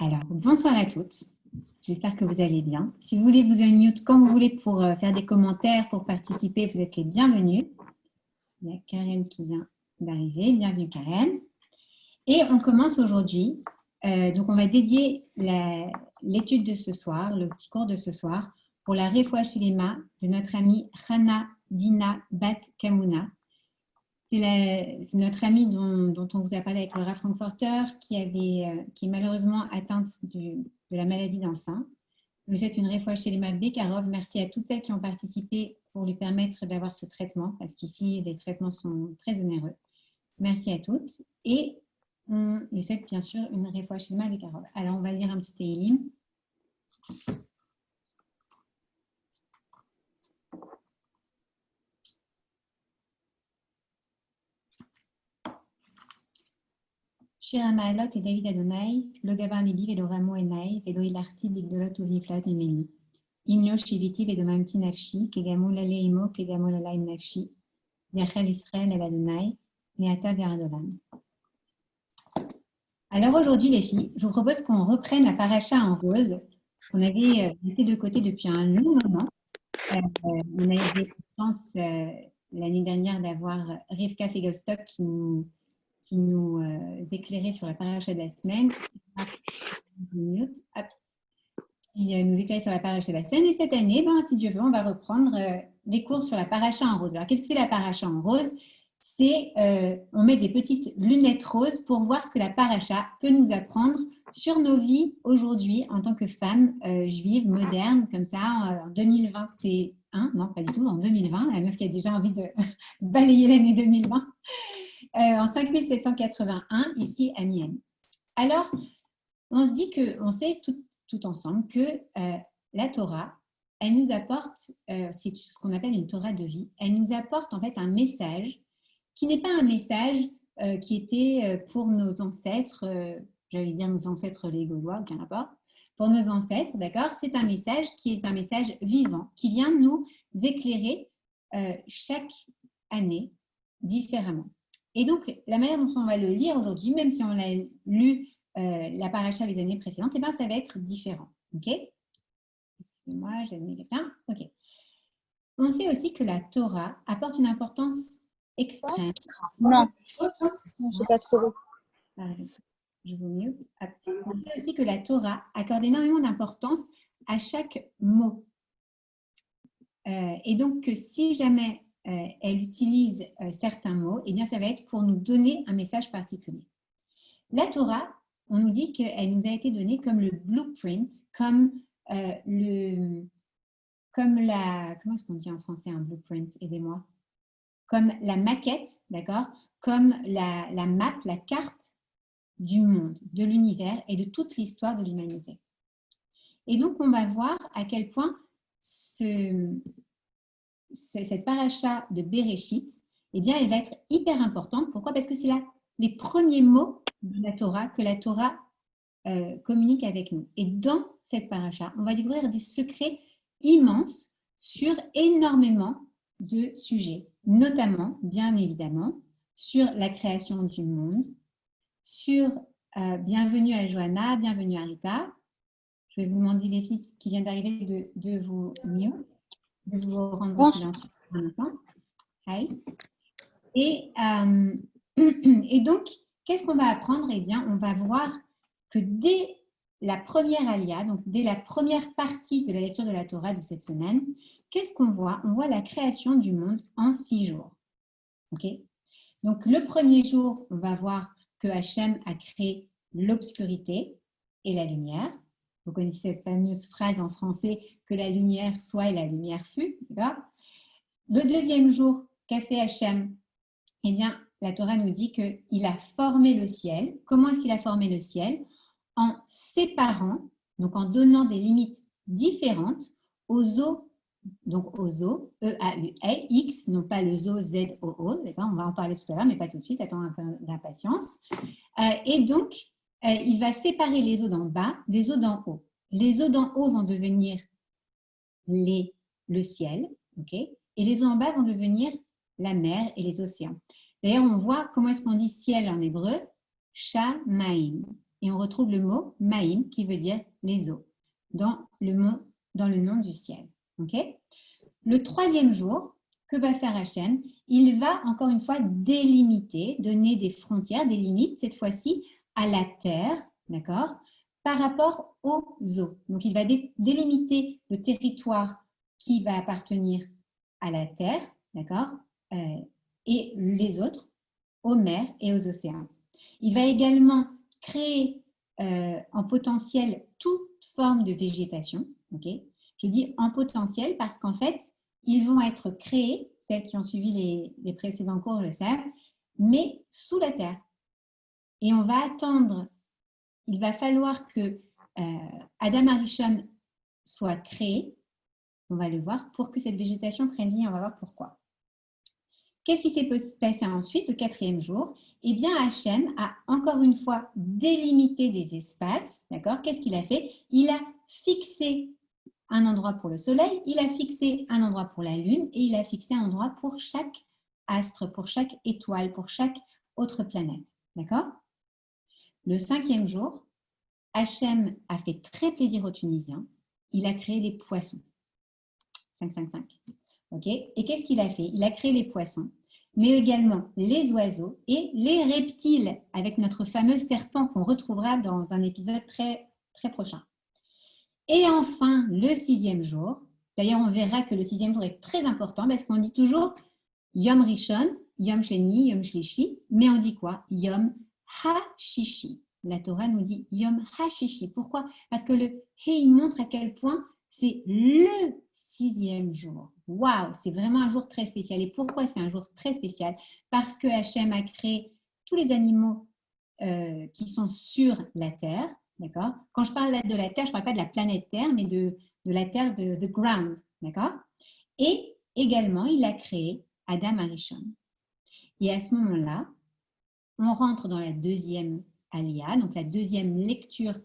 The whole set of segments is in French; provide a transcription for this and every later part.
Alors, bonsoir à toutes. J'espère que vous allez bien. Si vous voulez vous unmute quand vous voulez pour faire des commentaires, pour participer, vous êtes les bienvenus. Il y a Karen qui vient d'arriver. Bienvenue Karen. Et on commence aujourd'hui. Donc, on va dédier l'étude de ce soir, le petit cours de ce soir, pour la Refoua Shelema de notre amie Hana Dina Bat Kamuna. C'est notre amie dont on vous a parlé avec Laura Frankfurter qui est malheureusement atteinte de la maladie d'un sein. Je vous souhaite une Refoua Shelema Bekarov. Merci à toutes celles qui ont participé pour lui permettre d'avoir ce traitement, parce qu'ici, les traitements sont très onéreux. Merci à toutes. Et on lui souhaite bien sûr une Refoua Shelema Bekarov. Alors, on va lire un petit Tehillim. Shir HaMa'alot et David Adonai, lo davar libi velo ramo enai, velo ilarti bigdolot uvniflat mimeni. Imlo shiviti vedomamti nafshi, kegamol aleimo, kegamol alaim nafshi, yachel Israël el Adonai, neata veradolam. Alors aujourd'hui les filles, je vous propose qu'on reprenne la paracha en rose qu'on avait laissée de côté depuis un long moment. On a eu la chance l'année dernière d'avoir Rivka Fegelstock qui nous éclairait sur la paracha de la semaine. Qui nous éclairait sur la paracha de la semaine. Et cette année, si Dieu veut, on va reprendre les cours sur la paracha en rose. Alors, qu'est-ce que c'est la paracha en rose? C'est, on met des petites lunettes roses pour voir ce que la paracha peut nous apprendre sur nos vies aujourd'hui en tant que femmes juives modernes, comme ça, en 2021. Non, pas du tout, en 2020. La meuf qui a déjà envie de balayer l'année 2020. En 5781, ici à Miami. Alors, on se dit on sait tout ensemble que la Torah, elle nous apporte, c'est ce qu'on appelle une Torah de vie, elle nous apporte en fait un message qui n'est pas un message qui était pour nos ancêtres, j'allais dire nos ancêtres les Gaulois, aucun rapport, pour nos ancêtres, d'accord? C'est un message qui est un message vivant, qui vient nous éclairer chaque année différemment. Et donc, la manière dont on va le lire aujourd'hui, même si on l'a lu la paracha les années précédentes, eh bien, ça va être différent. OK? Excusez-moi, j'ai mis quelqu'un. OK. On sait aussi que la Torah apporte une importance extrême. Non, je n'ai pas trouvé. Je vous mute. On sait aussi que la Torah accorde énormément d'importance à chaque mot. Et donc, que si jamais elle utilise certains mots, eh bien, ça va être pour nous donner un message particulier. La Torah, on nous dit qu'elle nous a été donnée comme le blueprint, comme comment est-ce qu'on dit en français un blueprint? Aidez-moi. Comme la maquette, d'accord? Comme la map, la carte du monde, de l'univers et de toute l'histoire de l'humanité. Et donc, on va voir à quel point cette paracha de Bereshit, eh bien, elle va être hyper importante. Pourquoi? Parce que c'est les premiers mots de la Torah que la Torah communique avec nous. Et dans cette paracha, on va découvrir des secrets immenses sur énormément de sujets, notamment, bien évidemment, sur la création du monde, sur bienvenue à Johanna, bienvenue à Rita. Je vais vous demander, les filles qui viennent d'arriver, de vous mute, de vous rendre silencieux un instant. Hi. Et donc, qu'est-ce qu'on va apprendre? Eh bien, on va voir que dès la première alia, donc dès la première partie de la lecture de la Torah de cette semaine, qu'est-ce qu'on voit? On voit la création du monde en 6 jours. Okay? Donc, le premier jour, on va voir que Hachem a créé l'obscurité et la lumière. Vous connaissez cette fameuse phrase en français que la lumière soit et la lumière fut. Le deuxième jour qu'a fait Hachem, eh bien, la Torah nous dit qu'il a formé le ciel. Comment est-ce qu'il a formé le ciel? En séparant, donc en donnant des limites différentes aux eaux, donc aux eaux, E-A-U-X, non pas le zoo Z-O-O, d'accord? On va en parler tout à l'heure, mais pas tout de suite, attends un peu d'impatience. Et donc, il va séparer les eaux d'en bas des eaux d'en haut. Les eaux d'en haut vont devenir le ciel, ok? Et les eaux en bas vont devenir la mer et les océans. D'ailleurs, on voit comment est-ce qu'on dit ciel en hébreu, Shamaim. et on retrouve le mot Maïm qui veut dire les eaux dans le nom du ciel. Okay? Le troisième jour, que va faire Hachem? Il va encore une fois délimiter, donner des frontières, des limites, cette fois-ci à la terre, d'accord, par rapport aux eaux. Donc, il va délimiter le territoire qui va appartenir à la terre, d'accord, et les autres aux mers et aux océans. Il va également créer en potentiel toute forme de végétation. Okay? Je dis en potentiel parce qu'en fait, ils vont être créés, celles qui ont suivi les précédents cours le savent, mais sous la terre. Et on va attendre, il va falloir que Adam Arishon soit créé, on va le voir, pour que cette végétation prenne vie, on va voir pourquoi. Qu'est-ce qui s'est passé ensuite, le quatrième jour? Eh bien, Hachem a encore une fois délimité des espaces, d'accord? Qu'est-ce qu'il a fait? Il a fixé un endroit pour le soleil, il a fixé un endroit pour la lune et il a fixé un endroit pour chaque astre, pour chaque étoile, pour chaque autre planète, d'accord? Le cinquième jour, Hachem a fait très plaisir aux Tunisiens, il a créé les poissons. 555. Okay. Et qu'est-ce qu'il a fait? Il a créé les poissons, mais également les oiseaux et les reptiles, avec notre fameux serpent qu'on retrouvera dans un épisode très, très prochain. Et enfin, le sixième jour, d'ailleurs on verra que le sixième jour est très important parce qu'on dit toujours Yom Rishon, Yom Sheni, Yom Shlishi, mais on dit quoi? Yom HaShishi. La Torah nous dit Yom HaShishi. Pourquoi? Parce que le He, il montre à quel point c'est le sixième jour. Waouh, c'est vraiment un jour très spécial. Et pourquoi c'est un jour très spécial? Parce que Hachem a créé tous les animaux qui sont sur la terre. D'accord? Quand je parle de la Terre, je ne parle pas de la planète Terre, mais de la Terre, de the ground. D'accord? Et également, il a créé Adam Arishon. Et à ce moment-là, on rentre dans la deuxième Aliyah, donc la deuxième lecture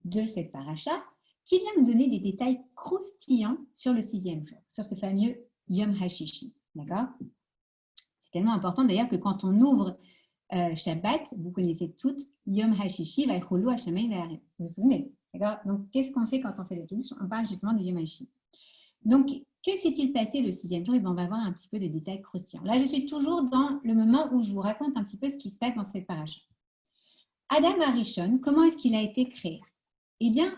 de cette paracha, qui vient nous donner des détails croustillants sur le sixième jour, sur ce fameux Yom HaShishi. D'accord? C'est tellement important d'ailleurs que quand on ouvre Shabbat, vous connaissez toutes, Yom HaShishi, Vaycholu Hashemein Ve'arim. Vous vous souvenez? D'accord? Donc, qu'est-ce qu'on fait quand on fait le Kiddush? On parle justement de Yom HaShishi. Donc, que s'est-il passé le sixième jour? Et bien, on va voir un petit peu de détails croustillants. Là, je suis toujours dans le moment où je vous raconte un petit peu ce qui se passe dans cette paracha. Adam Arishon, comment est-ce qu'il a été créé? Eh bien,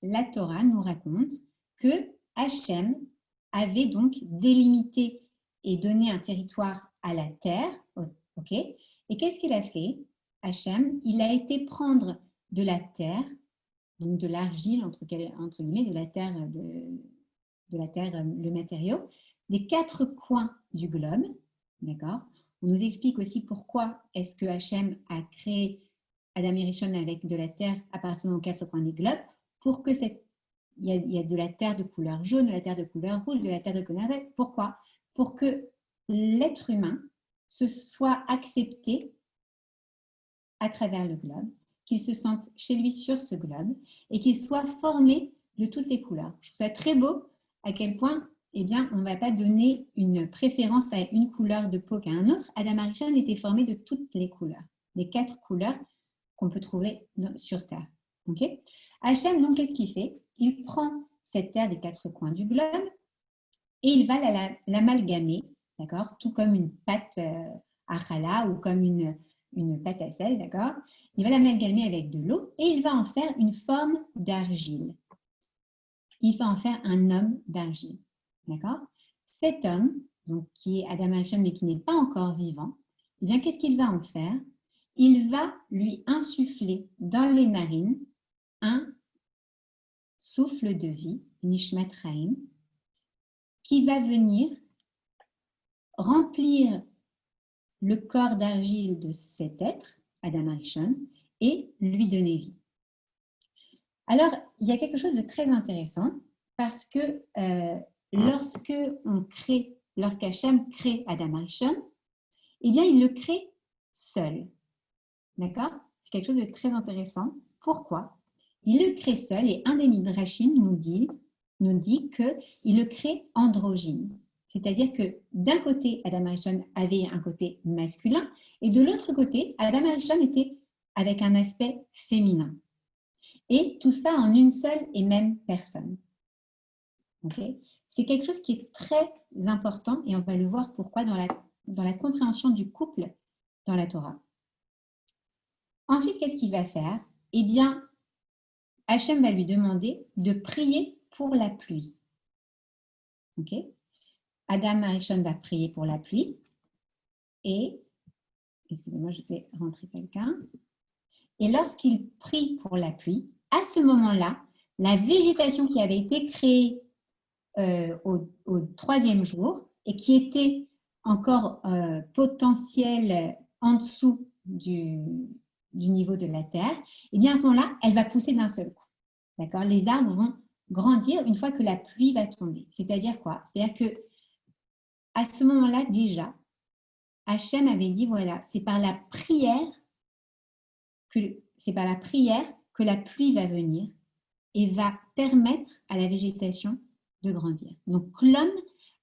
la Torah nous raconte que Hachem avait donc délimité et donné un territoire à la terre. Ok? Et qu'est-ce qu'il a fait, Hachem? Il a été prendre de la terre, donc de l'argile, entre guillemets, de la terre, le matériau, des quatre coins du globe. D'accord? On nous explique aussi pourquoi est-ce que Hachem a créé Adam et Rishon avec de la terre appartenant aux quatre coins du globe, pour que il y a de la terre de couleur jaune, de la terre de couleur rouge, de la terre de couleur verte. Pourquoi? Pour que l'être humain se soit accepté à travers le globe, qu'il se sente chez lui sur ce globe et qu'il soit formé de toutes les couleurs. Je trouve ça très beau à quel point, eh bien, on ne va pas donner une préférence à une couleur de peau qu'à un autre. Adam Arishon était formé de toutes les couleurs, les quatre couleurs qu'on peut trouver sur Terre. Okay? Hachem, donc, qu'est-ce qu'il fait? Il prend cette terre des quatre coins du globe et il va l'amalgamer, d'accord? Tout comme une pâte à challah ou comme une pâte à sel, d'accord? Il va l'amalgamer avec de l'eau et il va en faire une forme d'argile. Il va en faire un homme d'argile, d'accord? Cet homme, donc, qui est Adam Arishon mais qui n'est pas encore vivant, eh bien, qu'est-ce qu'il va en faire? Il va lui insuffler dans les narines un souffle de vie, Nishmat Chaim, qui va venir remplir le corps d'argile de cet être, Adam Arishon, et lui donner vie. Alors, il y a quelque chose de très intéressant parce que lorsqu'Hachem crée Adam Arishon, eh bien, il le crée seul. D'accord? C'est quelque chose de très intéressant. Pourquoi? Il le crée seul et un des Midrashim nous dit qu'il le crée androgyne. C'est-à-dire que d'un côté, Adam Arishon avait un côté masculin et de l'autre côté, Adam Arishon était avec un aspect féminin. Et tout ça en une seule et même personne. Okay? C'est quelque chose qui est très important et on va le voir pourquoi dans la compréhension du couple dans la Torah. Ensuite, qu'est-ce qu'il va faire? Eh bien, Hachem va lui demander de prier pour la pluie. Okay? Adam Arishon va prier pour la pluie et, excusez-moi, je vais rentrer quelqu'un. Et lorsqu'il prie pour la pluie, à ce moment-là, la végétation qui avait été créée au troisième jour et qui était encore potentielle en dessous du niveau de la terre, et bien à ce moment-là, elle va pousser d'un seul coup. D'accord? Les arbres vont grandir une fois que la pluie va tomber. C'est-à-dire quoi? C'est-à-dire que à ce moment-là, déjà, Hachem avait dit, voilà, c'est par la prière que la pluie va venir et va permettre à la végétation de grandir. Donc, l'homme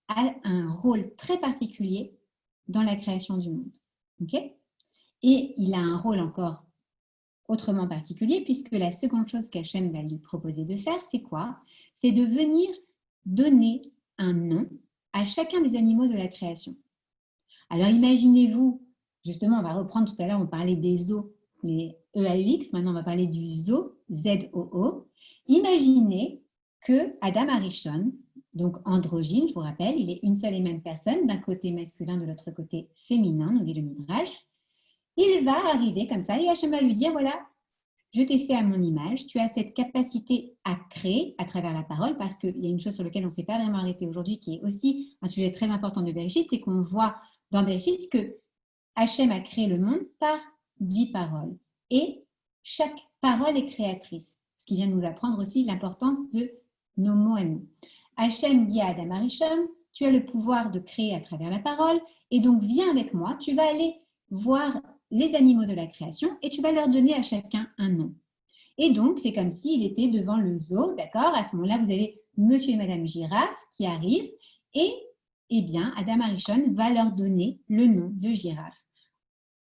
a un rôle très particulier dans la création du monde. Okay? Et il a un rôle encore autrement particulier, puisque la seconde chose qu'Hachem va lui proposer de faire, c'est quoi? C'est de venir donner un nom à chacun des animaux de la création. Alors, imaginez-vous, justement, on va reprendre tout à l'heure, on parlait des zoos, les EAUX, maintenant on va parler du zoo, Z-O-O. Imaginez que Adam Arishon, donc androgyne, je vous rappelle, il est une seule et même personne, d'un côté masculin, de l'autre côté féminin, nous dit le Midrash. Il va arriver comme ça et Hachem va lui dire, voilà, je t'ai fait à mon image, tu as cette capacité à créer à travers la parole, parce qu'il y a une chose sur laquelle on ne s'est pas vraiment arrêté aujourd'hui, qui est aussi un sujet très important de Bereshit, c'est qu'on voit dans Bereshit que Hachem a créé le monde par 10 paroles. Et chaque parole est créatrice. Ce qui vient de nous apprendre aussi l'importance de nos mots à nous. Hachem dit à Adam Arishon, tu as le pouvoir de créer à travers la parole, et donc viens avec moi, tu vas aller voir les animaux de la création et tu vas leur donner à chacun un nom. Et donc, c'est comme s'il était devant le zoo, d'accord? À ce moment-là, vous avez monsieur et madame girafe qui arrivent et eh bien, Adam Arishon va leur donner le nom de girafe.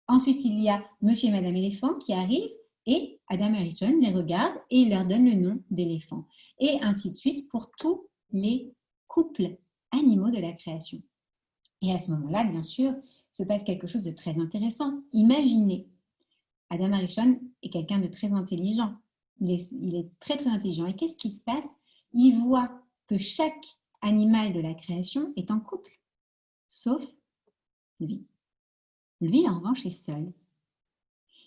Ensuite, il y a monsieur et madame éléphant qui arrivent et Adam Arishon les regarde et il leur donne le nom d'éléphant. Et ainsi de suite pour tous les couples animaux de la création. Et à ce moment-là, bien sûr, se passe quelque chose de très intéressant. Imaginez, Adam Arishon est quelqu'un de très intelligent. Il est très, très intelligent. Et qu'est-ce qui se passe? Il voit que chaque animal de la création est en couple, sauf lui. Lui, en revanche, est seul.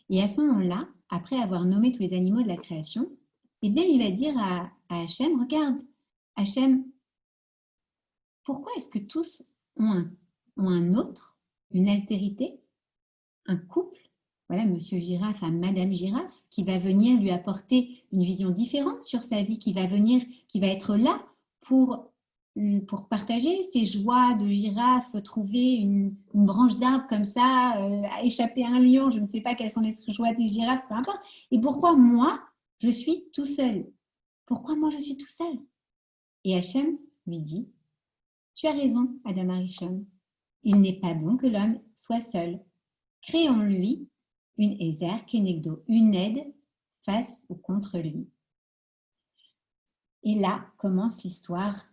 Et à ce moment-là, après avoir nommé tous les animaux de la création, eh bien, il va dire à Hachem, regarde, Hachem, pourquoi est-ce que tous ont un autre, une altérité, un couple, voilà, monsieur Girafe à madame Girafe, qui va venir lui apporter une vision différente sur sa vie, qui va être là pour partager ses joies de girafe, trouver une branche d'arbre comme ça, échapper à un lion, je ne sais pas quelles sont les joies des girafes, peu importe. Et pourquoi moi, je suis tout seul? Pourquoi moi, je suis tout seul? Et Hachem lui dit, tu as raison, Adam Arishon, il n'est pas bon que l'homme soit seul. Créons-lui une Ezer Kenegdo, une aide face ou contre lui. Et là commence l'histoire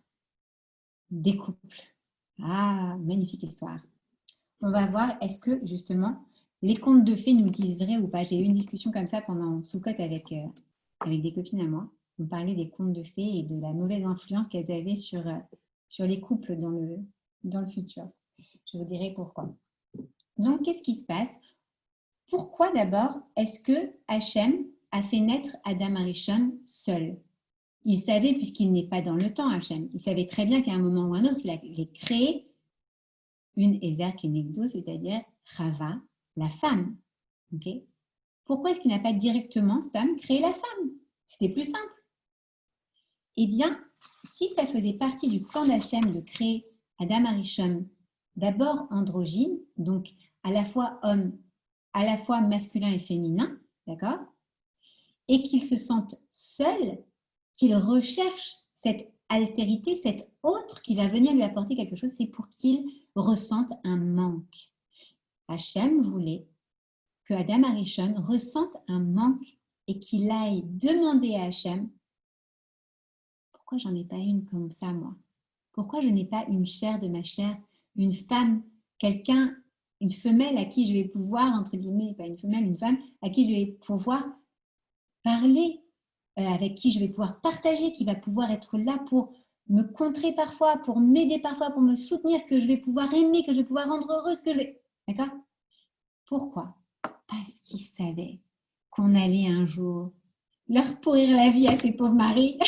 des couples. Ah, magnifique histoire. On va voir, est-ce que justement, les contes de fées nous disent vrai ou pas? J'ai eu une discussion comme ça pendant Soukot avec des copines à moi. On parlait des contes de fées et de la mauvaise influence qu'elles avaient sur les couples dans le futur. Je vous dirai pourquoi. Donc, qu'est-ce qui se passe? Pourquoi d'abord est-ce que Hachem a fait naître Adam Arishon seul? Il savait, puisqu'il n'est pas dans le temps, Hachem, il savait très bien qu'à un moment ou un autre, il allait créer une Ezer Kenegdo, c'est-à-dire Chava, la femme. Okay? Pourquoi est-ce qu'il n'a pas directement, Stam, créé la femme? C'était plus simple. Eh bien, si ça faisait partie du plan d'Hachem de créer Adam Arishon, d'abord androgyne, donc à la fois homme, à la fois masculin et féminin, d'accord? Et qu'il se sente seul, qu'il recherche cette altérité, cet autre qui va venir lui apporter quelque chose, c'est pour qu'il ressente un manque. Hachem voulait que Adam Arishon ressente un manque et qu'il aille demander à Hachem pourquoi j'en ai pas une comme ça, moi? Pourquoi je n'ai pas une chair de ma chair, une femme, quelqu'un, une femelle à qui je vais pouvoir, entre guillemets, pas une femelle, une femme, à qui je vais pouvoir parler, avec qui je vais pouvoir partager, qui va pouvoir être là pour me contrer parfois, pour m'aider parfois, pour me soutenir, que je vais pouvoir aimer, que je vais pouvoir rendre heureuse, que je vais... D'accord? Pourquoi? Parce qu'ils savaient qu'on allait un jour leur pourrir la vie à ces pauvres maris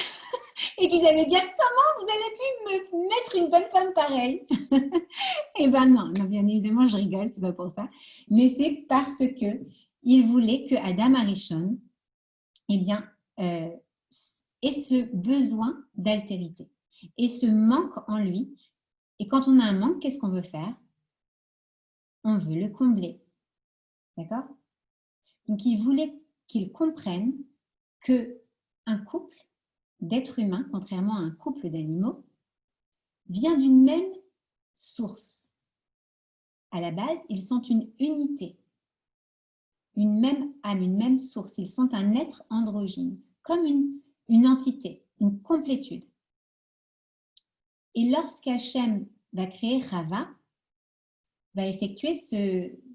et qu'ils allaient dire comment vous allez pu me mettre une bonne femme pareille. Eh ben non, bien évidemment, je rigole, c'est pas pour ça. Mais c'est parce que il voulait que Adam Arishon, eh bien, ait ce besoin d'altérité et ce manque en lui. Et quand on a un manque, qu'est-ce qu'on veut faire? On veut le combler. D'accord? Donc, il voulait qu'ils comprennent qu'un couple d'êtres humains, contrairement à un couple d'animaux, vient d'une même source. À la base, ils sont une unité, une même âme, une même source. Ils sont un être androgyne, comme une entité, une complétude. Et lorsqu'Hachem va créer Chava, va effectuer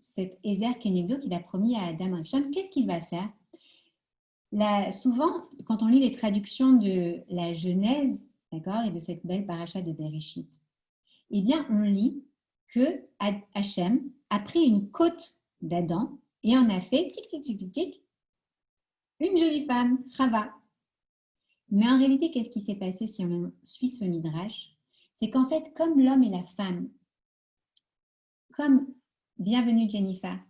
cet Ezer Kenegdo qu'il a promis à Adam Arishon, qu'est-ce qu'il va faire? Là, souvent, quand on lit les traductions de la Genèse, d'accord, et de cette belle paracha de Bereshit, eh bien, on lit que Hachem a pris une côte d'Adam et en a fait tic, tic, tic, tic, tic, une jolie femme, Chava. Mais en réalité, qu'est-ce qui s'est passé si on suit ce midrash? C'est qu'en fait, comme l'homme et la femme, comme, bienvenue Jennifer,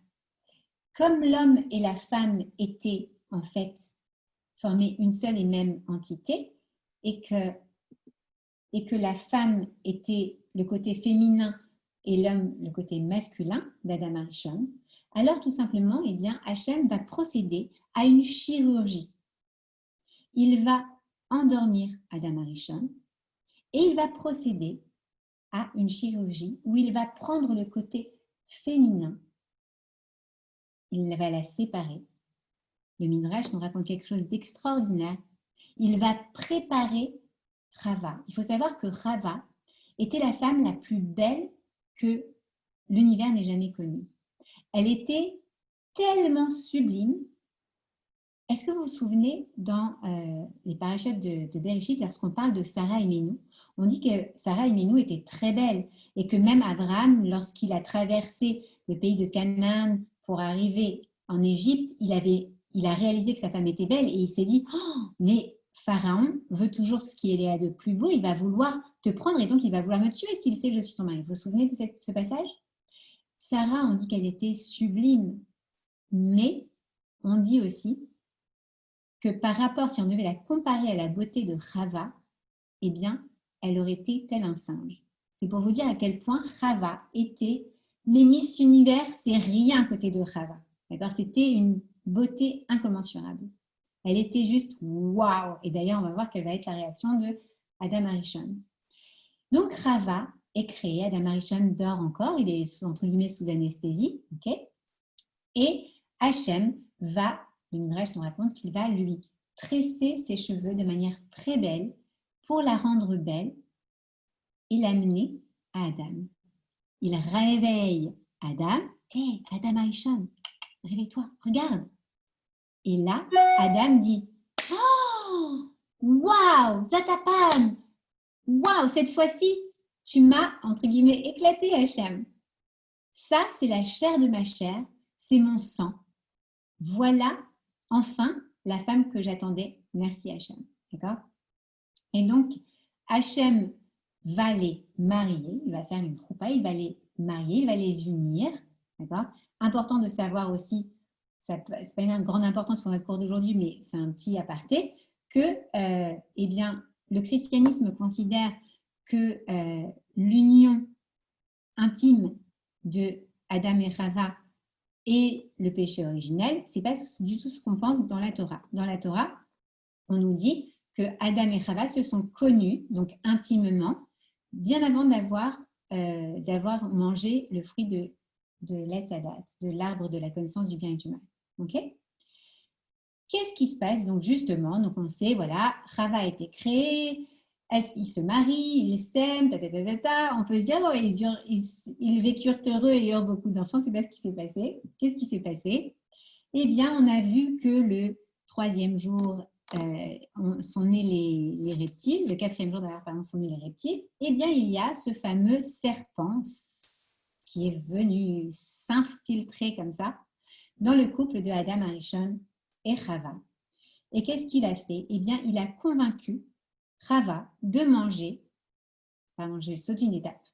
comme l'homme et la femme étaient en fait formés une seule et même entité et que la femme était le côté féminin et l'homme le côté masculin d'Adam Arishon, alors tout simplement, eh bien, Hachem va procéder à une chirurgie. Il va endormir Adam Arishon et il va procéder à une chirurgie où il va prendre le côté féminin, il va la séparer. Le Midrash nous raconte quelque chose d'extraordinaire. Il va préparer Chava. Il faut savoir que Chava était la femme la plus belle que l'univers n'ait jamais connue. Elle était tellement sublime. Est-ce que vous vous souvenez dans les parachutes de Bereshit, lorsqu'on parle de Sarah et Ménou, on dit que Sarah et Ménou étaient très belles et que même Abraham, lorsqu'il a traversé le pays de Canaan pour arriver en Égypte, il a réalisé que sa femme était belle et il s'est dit oh, mais Pharaon veut toujours ce qui est de plus beau, il va vouloir te prendre et donc il va vouloir me tuer s'il sait que je suis son mari. Vous vous souvenez de ce passage? Sarah, on dit qu'elle était sublime, mais on dit aussi que par rapport, si on devait la comparer à la beauté de Chava, eh bien, elle aurait été tel un singe. C'est pour vous dire à quel point Chava était, mais Miss Univers, c'est rien à côté de Chava. D'accord? C'était une beauté incommensurable. Elle était juste waouh! Et d'ailleurs, on va voir quelle va être la réaction de Adam Arishon. Donc, Chava est créé. Adam Arishon dort encore. Il est, entre guillemets, sous anesthésie. Okay? Et Hachem va, le Midrash nous raconte qu'il va lui tresser ses cheveux de manière très belle pour la rendre belle et l'amener à Adam. Il réveille Adam. Hé, Adam Arishon, réveille-toi, regarde. Et là, Adam dit oh, waouh, Zatapam, waouh, cette fois-ci, tu m'as, entre guillemets, éclaté, Hachem. Ça, c'est la chair de ma chair, c'est mon sang. Voilà, enfin, la femme que j'attendais. Merci, Hachem. D'accord? Et donc, Hachem va les marier, il va faire une choupa, il va les marier, il va les unir. D'accord? Important de savoir aussi, ce n'est pas une grande importance pour notre cours d'aujourd'hui, mais c'est un petit aparté, que eh bien, le christianisme considère que l'union intime de Adam et Chava et le péché originel, ce n'est pas du tout ce qu'on pense dans la Torah. Dans la Torah, on nous dit que Adam et Chava se sont connus, donc intimement, bien avant d'avoir mangé le fruit de l'Etz Hadat, de l'arbre de la connaissance du bien et du mal. Ok? Qu'est-ce qui se passe? Donc justement, donc on sait, voilà, Chava a été créé, ils se marient, ils s'aiment, on peut se dire, oh, ils vécurent heureux et eurent beaucoup d'enfants, c'est pas ce qui s'est passé. Qu'est-ce qui s'est passé? Eh bien, on a vu que le 3e jour, sont nés les reptiles, le 4e jour d'ailleurs, pardon, sont nés les reptiles. Eh bien, il y a ce fameux serpent qui est venu s'infiltrer comme ça dans le couple de Adam Arishon et Chava. Et qu'est-ce qu'il a fait? Eh bien, il a convaincu Chava de manger, pardon, je saute une étape.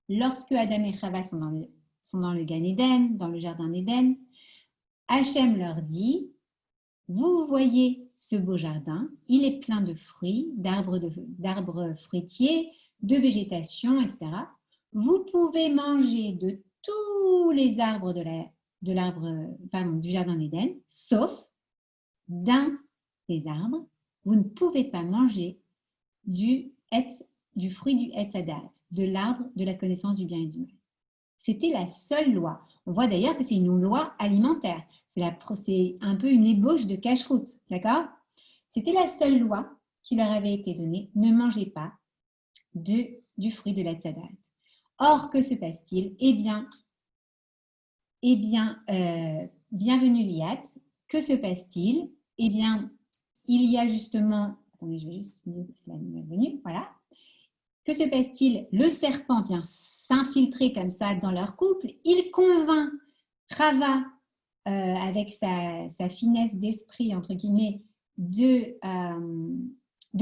Lorsque Adam et Chava sont dans le Gan Eden, dans le jardin d'Éden, Hachem leur dit, vous voyez ce beau jardin, il est plein de fruits, d'arbres fruitiers, de végétation, etc. Vous pouvez manger de tous les arbres du jardin d'Éden, sauf d'un des arbres, vous ne pouvez pas manger du fruit du Etz Hadat, de l'arbre de la connaissance du bien et du mal. C'était la seule loi. On voit d'ailleurs que c'est une loi alimentaire. C'est un peu une ébauche de cache-route, d'accord? C'était la seule loi qui leur avait été donnée. Ne mangez pas du fruit de l'Etz Hadat. Or, que se passe-t-il? Bienvenue Liat. Que se passe-t-il? Eh bien, il y a justement... Attendez, je vais juste... C'est la nouvelle venue, voilà. Que se passe-t-il? Le serpent vient s'infiltrer comme ça dans leur couple. Il convainc Chava, avec sa finesse d'esprit, entre guillemets, de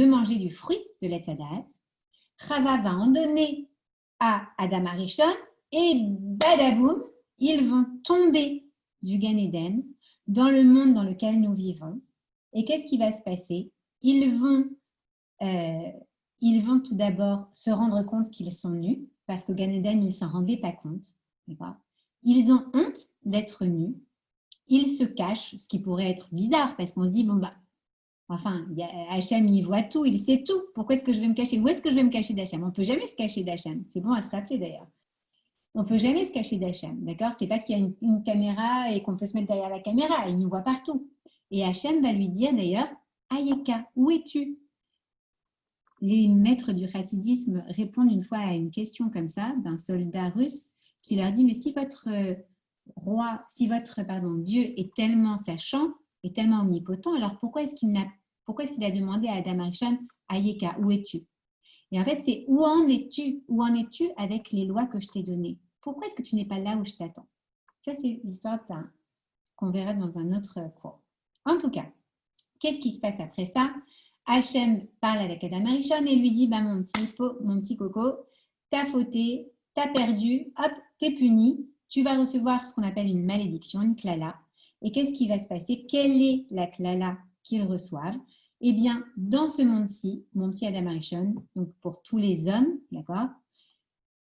manger du fruit de l'Etz Hadat. Chava va en donner à Adam Arishon et badaboum, ils vont tomber du Gan Eden dans le monde dans lequel nous vivons. Et qu'est-ce qui va se passer? Ils vont tout d'abord se rendre compte qu'ils sont nus, parce qu'au Gan Eden, ils ne s'en rendaient pas compte. Ils ont honte d'être nus. Ils se cachent, ce qui pourrait être bizarre, parce qu'on se dit, Hachem, il voit tout, il sait tout. Pourquoi est-ce que je vais me cacher? Où est-ce que je vais me cacher d'Hachem? On ne peut jamais se cacher d'Hachem. C'est bon à se rappeler d'ailleurs. On ne peut jamais se cacher d'Hachem, d'accord? C'est pas qu'il y a une caméra et qu'on peut se mettre derrière la caméra. Il nous voit partout. Et Hachem va lui dire d'ailleurs, Ayeka, où es-tu? Les maîtres du chassidisme répondent une fois à une question comme ça d'un soldat russe qui leur dit, mais si votre Dieu est tellement sachant et tellement omnipotent, alors pourquoi est-ce qu'il a demandé à Adam Arishon, Ayeka, où es-tu? Et en fait, c'est où en es-tu? Où en es-tu avec les lois que je t'ai données? Pourquoi est-ce que tu n'es pas là où je t'attends? Ça, c'est l'histoire qu'on verra dans un autre cours. En tout cas, qu'est-ce qui se passe après ça? Hachem parle avec Adam Arishon et lui dit, mon petit coco, t'as fauté, t'as perdu, hop, t'es puni, tu vas recevoir ce qu'on appelle une malédiction, une klala. Et qu'est-ce qui va se passer? Quelle est la klala qu'ils reçoivent? Eh bien, dans ce monde-ci, mon petit Adam Arishon, donc pour tous les hommes, d'accord,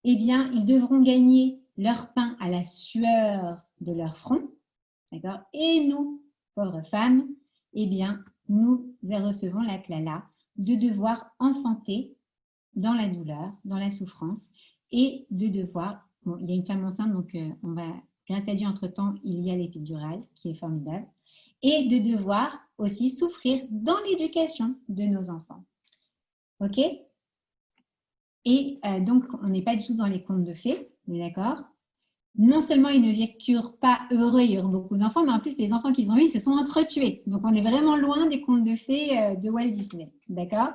eh bien, ils devront gagner leur pain à la sueur de leur front, d'accord, et nous, pauvres femmes, eh bien, nous recevons la klala de devoir enfanter dans la douleur, dans la souffrance, et de devoir, il y a une femme enceinte, donc grâce à Dieu, entre-temps, il y a l'épidurale, qui est formidable, et de devoir aussi souffrir dans l'éducation de nos enfants. OK? Et donc, on n'est pas du tout dans les contes de fées, on est d'accord? Non seulement ils ne vécurent pas heureux, il y a eu beaucoup d'enfants, mais en plus, les enfants qu'ils ont eu, ils se sont entretués. Donc, on est vraiment loin des contes de fées de Walt Disney, d'accord?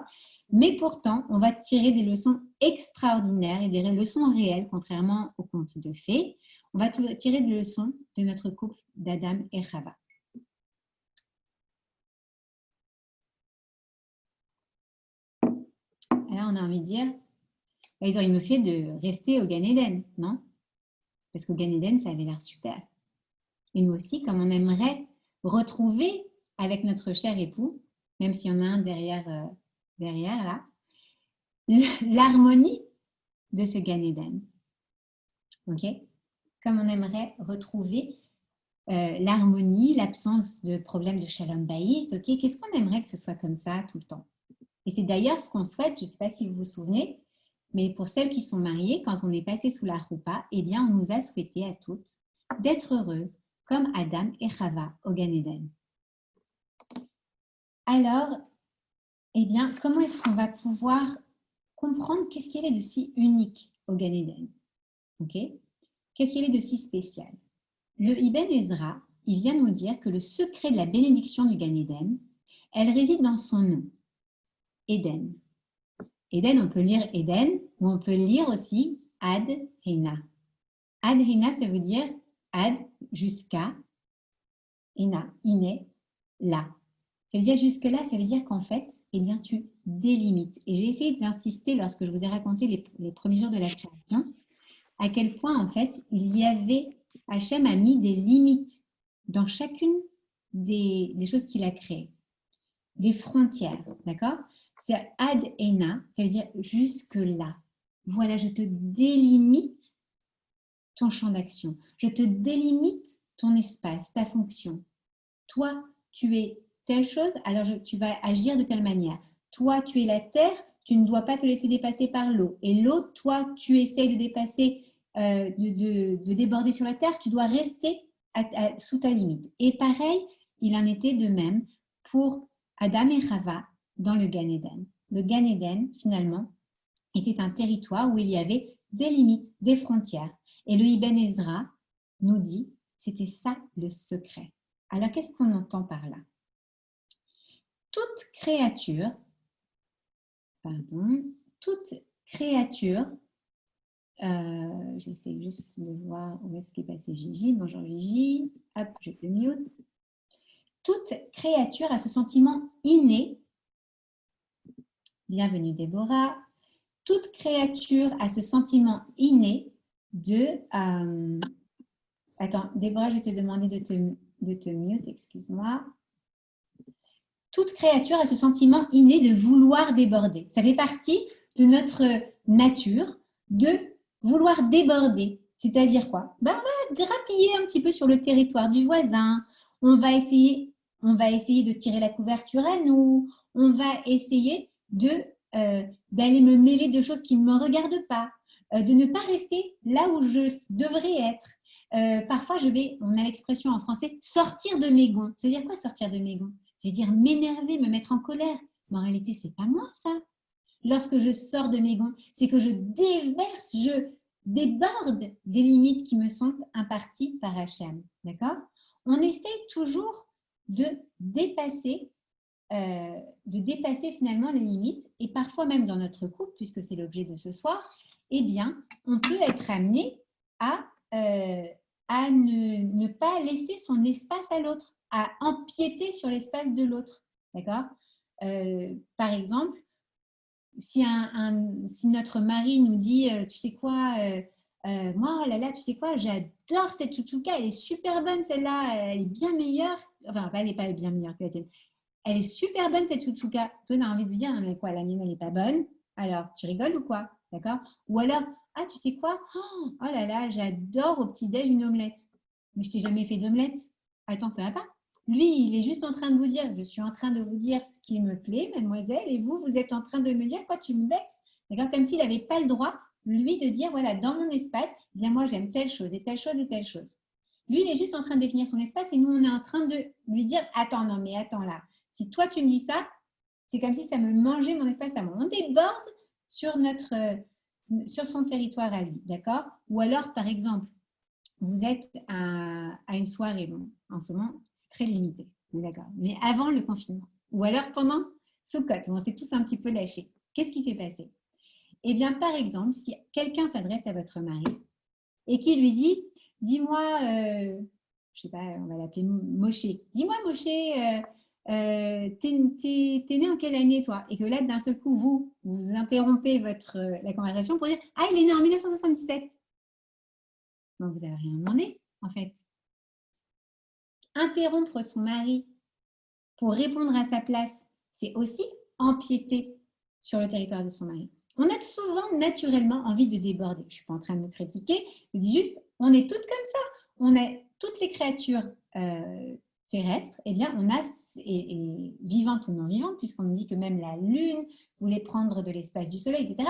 Mais pourtant, on va tirer des leçons extraordinaires et des leçons réelles, contrairement aux contes de fées. On va tirer des leçons de notre couple d'Adam et Chava. Alors, on a envie de dire, ils auraient mieux fait de rester au Gan Eden, non? Parce qu'au Gan Eden, ça avait l'air super. Et nous aussi, comme on aimerait retrouver avec notre cher époux, même s'il y en a un derrière là, l'harmonie de ce Gan Eden. OK? Comme on aimerait retrouver l'harmonie, l'absence de problèmes de shalom bayit. OK? Qu'est-ce qu'on aimerait que ce soit comme ça tout le temps? Et c'est d'ailleurs ce qu'on souhaite, je ne sais pas si vous vous souvenez, mais pour celles qui sont mariées, quand on est passé sous la roupa, eh bien, on nous a souhaité à toutes d'être heureuse comme Adam et Chava au Gan Eden. Alors, eh bien, comment est-ce qu'on va pouvoir comprendre qu'est-ce qu'il y avait de si unique au Gan Eden? Okay? Qu'est-ce qu'il y avait de si spécial? Le Ibn Ezra, il vient nous dire que le secret de la bénédiction du Gan Eden, elle réside dans son nom, Eden. Eden, on peut lire Eden, ou on peut lire aussi Ad Hina. Ad Hina, ça veut dire Ad, jusqu'à, Hina, Iné, là. Ça veut dire jusque-là, ça veut dire qu'en fait, eh bien, tu délimites. Et j'ai essayé d'insister lorsque je vous ai raconté les premiers jours de la création, à quel point, en fait, il y avait, Hachem a mis des limites dans chacune des choses qu'il a créées, des frontières, d'accord? C'est ad ena, ça veut dire jusque-là. Voilà, je te délimite ton champ d'action. Je te délimite ton espace, ta fonction. Toi, tu es telle chose, alors tu vas agir de telle manière. Toi, tu es la terre, tu ne dois pas te laisser dépasser par l'eau. Et l'eau, toi, tu essayes de dépasser, de déborder sur la terre, tu dois rester sous ta limite. Et pareil, il en était de même pour Adam et Chava dans le Gan Eden. Le Gan Eden, finalement, était un territoire où il y avait des limites, des frontières. Et le Ibn Ezra nous dit, c'était ça le secret. Alors, qu'est-ce qu'on entend par là? Toute créature, j'essaie juste de voir où est-ce qu'est passé Gigi. Bonjour Gigi, hop, je te mute. Toute créature a ce sentiment inné, bienvenue Déborah, toute créature a ce sentiment inné de... attends, Déborah, je vais te demander de te mute, excuse-moi. Toute créature a ce sentiment inné de vouloir déborder. Ça fait partie de notre nature de vouloir déborder. C'est-à-dire quoi? On va grappiller un petit peu sur le territoire du voisin. On va essayer de tirer la couverture à nous. On va essayer d'aller me mêler de choses qui ne me regardent pas. De ne pas rester là où je devrais être. Parfois, on a l'expression en français, sortir de mes gonds. Ça veut dire quoi sortir de mes gonds? Ça veut dire m'énerver, me mettre en colère. Mais en réalité, ce n'est pas moi ça. Lorsque je sors de mes gonds, c'est que je déverse, je déborde des limites qui me sont imparties par Hachem. D'accord? On essaie toujours de dépasser finalement les limites. Et parfois même dans notre couple, puisque c'est l'objet de ce soir, eh bien, on peut être amené à ne pas laisser son espace à l'autre, à empiéter sur l'espace de l'autre. D'accord? Par exemple, si notre mari nous dit, tu sais quoi, moi, oh là là, tu sais quoi, j'adore cette chouchouka, elle est super bonne celle-là, elle est bien meilleure. Enfin, elle n'est pas bien meilleure que la tienne. Elle est super bonne cette chouchouka. Toi, tu as envie de lui dire, mais quoi, la mienne, elle n'est pas bonne. Alors, tu rigoles ou quoi? D'accord? Ou alors, ah, tu sais quoi? Oh là là, j'adore au petit-déj une omelette. Mais je t'ai jamais fait d'omelette. Attends, ça va pas? Lui, il est juste en train de vous dire, je suis en train de vous dire ce qui me plaît, mademoiselle, et vous êtes en train de me dire, quoi, tu me vexes? D'accord? Comme s'il n'avait pas le droit, lui, de dire, voilà, dans mon espace, bien, moi, j'aime telle chose et telle chose et telle chose. Lui, il est juste en train de définir son espace et nous, on est en train de lui dire, attends, non, mais attends là. Si toi, tu me dis ça, c'est comme si ça me mangeait mon espace à moi. On déborde sur son territoire à lui, d'accord? Ou alors, par exemple, vous êtes à une soirée, bon, en ce moment, c'est très limité, d'accord? Mais avant le confinement, ou alors pendant Sukkot, on s'est tous un petit peu lâchés. Qu'est-ce qui s'est passé? Eh bien, par exemple, si quelqu'un s'adresse à votre mari et qui lui dit, dis-moi, je ne sais pas, on va l'appeler Moshe, dis-moi Moshe, t'es né en quelle année toi? Et que là, d'un seul coup, vous interrompez la conversation pour dire, ah, il est né en 1977. Donc, vous n'avez rien demandé, en fait. Interrompre son mari pour répondre à sa place, c'est aussi empiéter sur le territoire de son mari. On a souvent naturellement envie de déborder. Je ne suis pas en train de me critiquer, je dis juste, on est toutes comme ça. On est toutes les créatures terrestres, eh bien, on a, et vivantes ou non vivantes, puisqu'on nous dit que même la Lune voulait prendre de l'espace du Soleil, etc.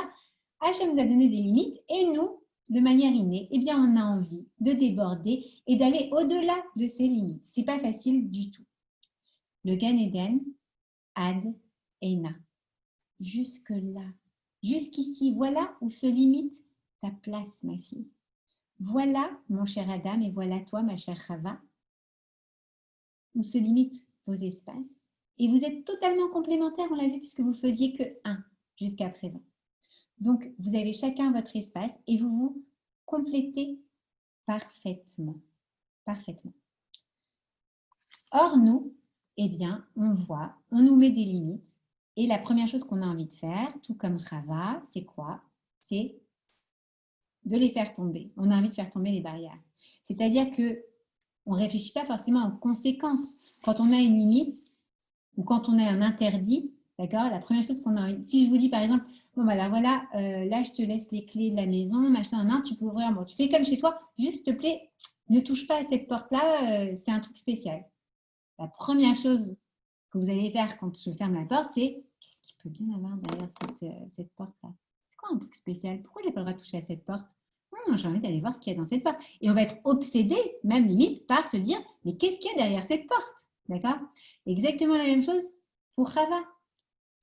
Hachem nous a donné des limites et nous, de manière innée, eh bien, on a envie de déborder et d'aller au-delà de ses limites. Ce n'est pas facile du tout. Le Gan Eden, Ad Eina. Jusque-là, jusqu'ici, voilà où se limite ta place, ma fille. Voilà, mon cher Adam, et voilà toi, ma chère Chava, où se limitent vos espaces. Et vous êtes totalement complémentaires, on l'a vu, puisque vous faisiez que un jusqu'à présent. Donc, vous avez chacun votre espace et vous vous complétez parfaitement. Parfaitement. Or, nous, eh bien, on voit, on nous met des limites. Et la première chose qu'on a envie de faire, tout comme Chava, c'est quoi? C'est de les faire tomber. On a envie de faire tomber les barrières. C'est-à-dire qu'on ne réfléchit pas forcément aux conséquences. Quand on a une limite ou quand on a un interdit, d'accord, la première chose qu'on a envie... Si je vous dis par exemple, bon voilà, là je te laisse les clés de la maison, machin, tu peux ouvrir, bon, tu fais comme chez toi, juste s'il te plaît, ne touche pas à cette porte-là, c'est un truc spécial. La première chose que vous allez faire quand je ferme la porte, c'est qu'est-ce qu'il peut bien avoir derrière cette porte-là? C'est quoi un truc spécial? Pourquoi je n'ai pas le droit de toucher à cette porte? J'ai envie d'aller voir ce qu'il y a dans cette porte. Et on va être obsédé, même limite, par se dire, mais qu'est-ce qu'il y a derrière cette porte? D'accord? Exactement la même chose pour Chava.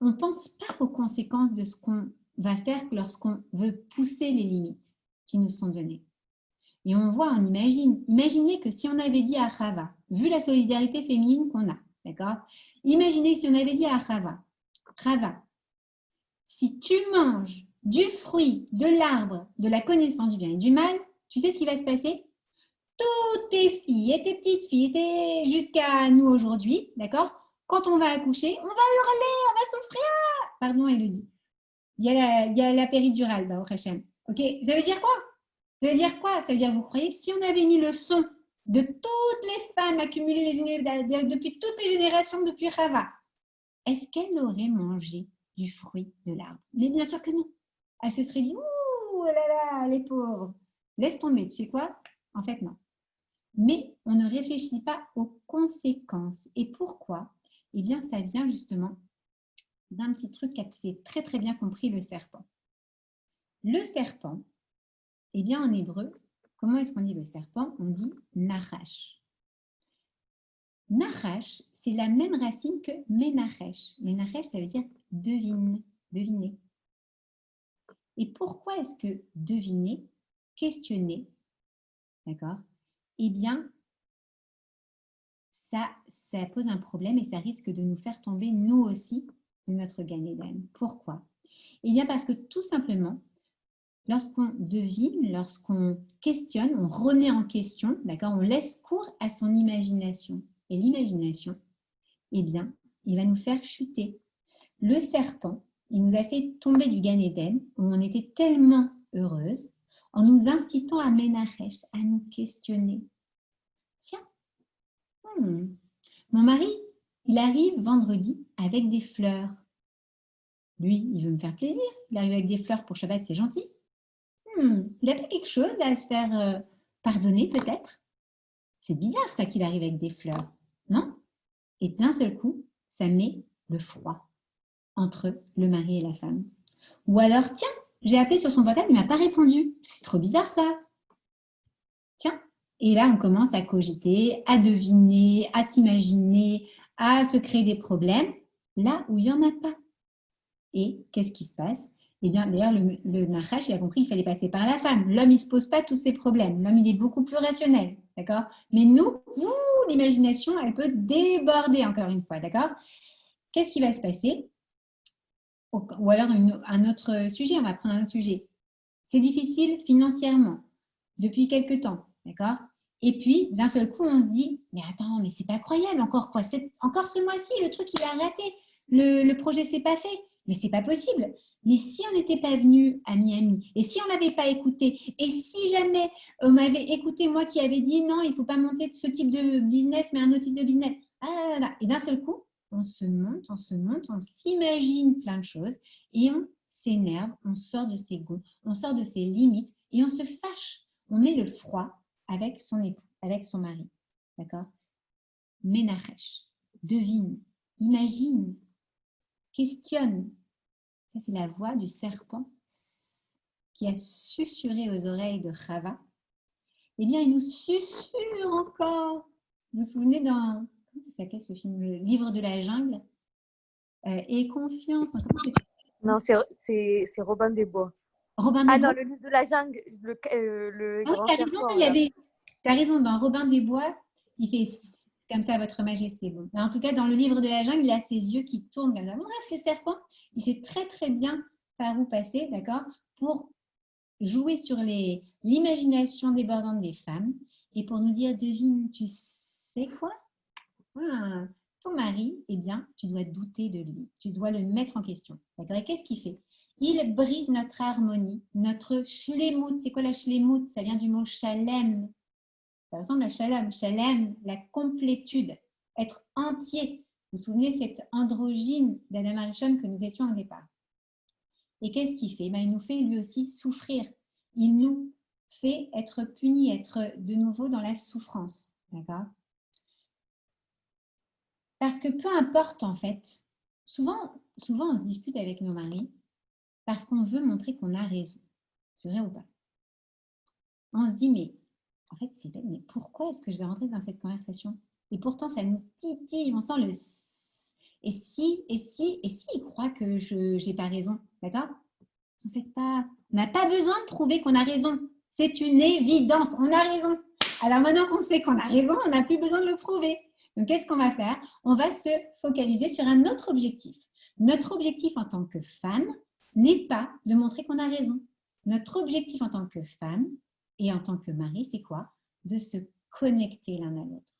On ne pense pas aux conséquences de ce qu'on va faire lorsqu'on veut pousser les limites qui nous sont données. Et on voit, on imagine. Imaginez que si on avait dit à Chava, vu la solidarité féminine qu'on a, d'accord? Imaginez que si on avait dit à Chava, Chava, si tu manges du fruit de l'arbre de la connaissance du bien et du mal, tu sais ce qui va se passer? Toutes tes filles et tes petites filles, jusqu'à nous aujourd'hui, d'accord? Quand on va accoucher, on va hurler, on va souffrir. Pardon, Elodie. Il y a la péridurale, au Hachem. Ok? Ça veut dire quoi? Ça veut dire quoi? Ça veut dire, vous croyez, si on avait mis le son de toutes les femmes accumulées les unes depuis toutes les générations, depuis Chava, est-ce qu'elle aurait mangé du fruit de l'arbre? Mais bien sûr que non. Elle se serait dit, ouh là là, les pauvres. Laisse tomber, tu sais quoi? En fait, non. Mais on ne réfléchit pas aux conséquences. Et pourquoi? Eh bien, ça vient justement d'un petit truc qu'a très très bien compris le serpent. Le serpent, eh bien en hébreu, comment est-ce qu'on dit le serpent? On dit nachash. Nachash, c'est la même racine que menachesh. Menachesh, ça veut dire devine, deviner. Et pourquoi est-ce que deviner, questionner, d'accord? Eh bien, ça pose un problème et ça risque de nous faire tomber, nous aussi, de notre Gan Eden. Pourquoi? Eh bien, parce que tout simplement, lorsqu'on devine, lorsqu'on questionne, on remet en question, d'accord, on laisse cours à son imagination. Et l'imagination, eh bien, il va nous faire chuter. Le serpent, il nous a fait tomber du Gan Eden, où on était tellement heureuse, en nous incitant à Menachesh, à nous questionner. Tiens, mon mari, il arrive vendredi avec des fleurs. Lui, il veut me faire plaisir. Il arrive avec des fleurs pour Shabbat, c'est gentil. Il n'a pas quelque chose à se faire pardonner peut-être? C'est bizarre ça qu'il arrive avec des fleurs, non? Et d'un seul coup, ça met le froid entre le mari et la femme. Ou alors, tiens, j'ai appelé sur son portable, il ne m'a pas répondu. C'est trop bizarre ça. Tiens. Et là, on commence à cogiter, à deviner, à s'imaginer, à se créer des problèmes, là où il n'y en a pas. Et qu'est-ce qui se passe? Eh bien, d'ailleurs, le Nachash, il a compris qu'il fallait passer par la femme. L'homme, il ne se pose pas tous ces problèmes. L'homme, il est beaucoup plus rationnel, d'accord? Mais nous, l'imagination, elle peut déborder, encore une fois, d'accord? Qu'est-ce qui va se passer? Ou alors, un autre sujet, on va prendre un autre sujet. C'est difficile financièrement, depuis quelques temps, d'accord? Et puis, d'un seul coup, on se dit, mais attends, mais c'est pas croyable, encore quoi? Encore ce mois-ci, le truc, il a raté. Le projet s'est pas fait. Mais c'est pas possible. Mais si on n'était pas venu à Miami, et si on n'avait pas écouté, et si jamais on m'avait écouté, moi qui avais dit non, il ne faut pas monter de ce type de business, mais un autre type de business. Et d'un seul coup, on se monte, on s'imagine plein de choses et on s'énerve, on sort de ses goûts, on sort de ses limites et on se fâche. On met le froid avec son époux, avec son mari. D'accord? Menachesh, devine, imagine, questionne. Ça, c'est la voix du serpent qui a susurré aux oreilles de Chava, eh bien, il nous susurre encore. Vous vous souvenez dans, comment ça s'appelait ce film, Le Livre de la jungle? Et confiance. Non, c'est Robin des Bois. Robin des Ah Bois. non, le livre de la jungle, le Ah oui, grand tu as raison, serpent. Là. tu as raison, dans Robin des Bois, il fait comme ça, Votre Majesté. Bon. Mais en tout cas, dans le Livre de la jungle, il a ses yeux qui tournent comme ça. Bon, bref, le serpent, il sait très très bien par où passer, d'accord, pour jouer sur l'imagination débordante des femmes et pour nous dire, devine, tu sais quoi? Ah, ton mari, eh bien, tu dois douter de lui. Tu dois le mettre en question. D'accord? Et qu'est-ce qu'il fait? Il brise notre harmonie, notre shlemut. C'est quoi la shlemut? Ça vient du mot shalem. Ça ressemble à shalom. Shalem, la complétude, être entier. Vous vous souvenez cette androgyne d'Adam Arishon que nous étions au départ. Et qu'est-ce qu'il fait? Il nous fait lui aussi souffrir. Il nous fait être punis, être de nouveau dans la souffrance. D'accord? Parce que peu importe en fait, souvent on se dispute avec nos maris parce qu'on veut montrer qu'on a raison. C'est vrai ou pas? On se dit, mais en fait, c'est bête, mais pourquoi est-ce que je vais rentrer dans cette conversation? Et pourtant, ça nous titille, on sent le et si il croit que je n'ai pas raison, d'accord? En fait, pas, on n'a pas besoin de prouver qu'on a raison. C'est une évidence, on a raison. Alors maintenant qu'on sait qu'on a raison, on n'a plus besoin de le prouver. Donc, qu'est-ce qu'on va faire? On va se focaliser sur un autre objectif. Notre objectif en tant que femme n'est pas de montrer qu'on a raison. Notre objectif en tant que femme et en tant que mari, c'est quoi? De se connecter l'un à l'autre.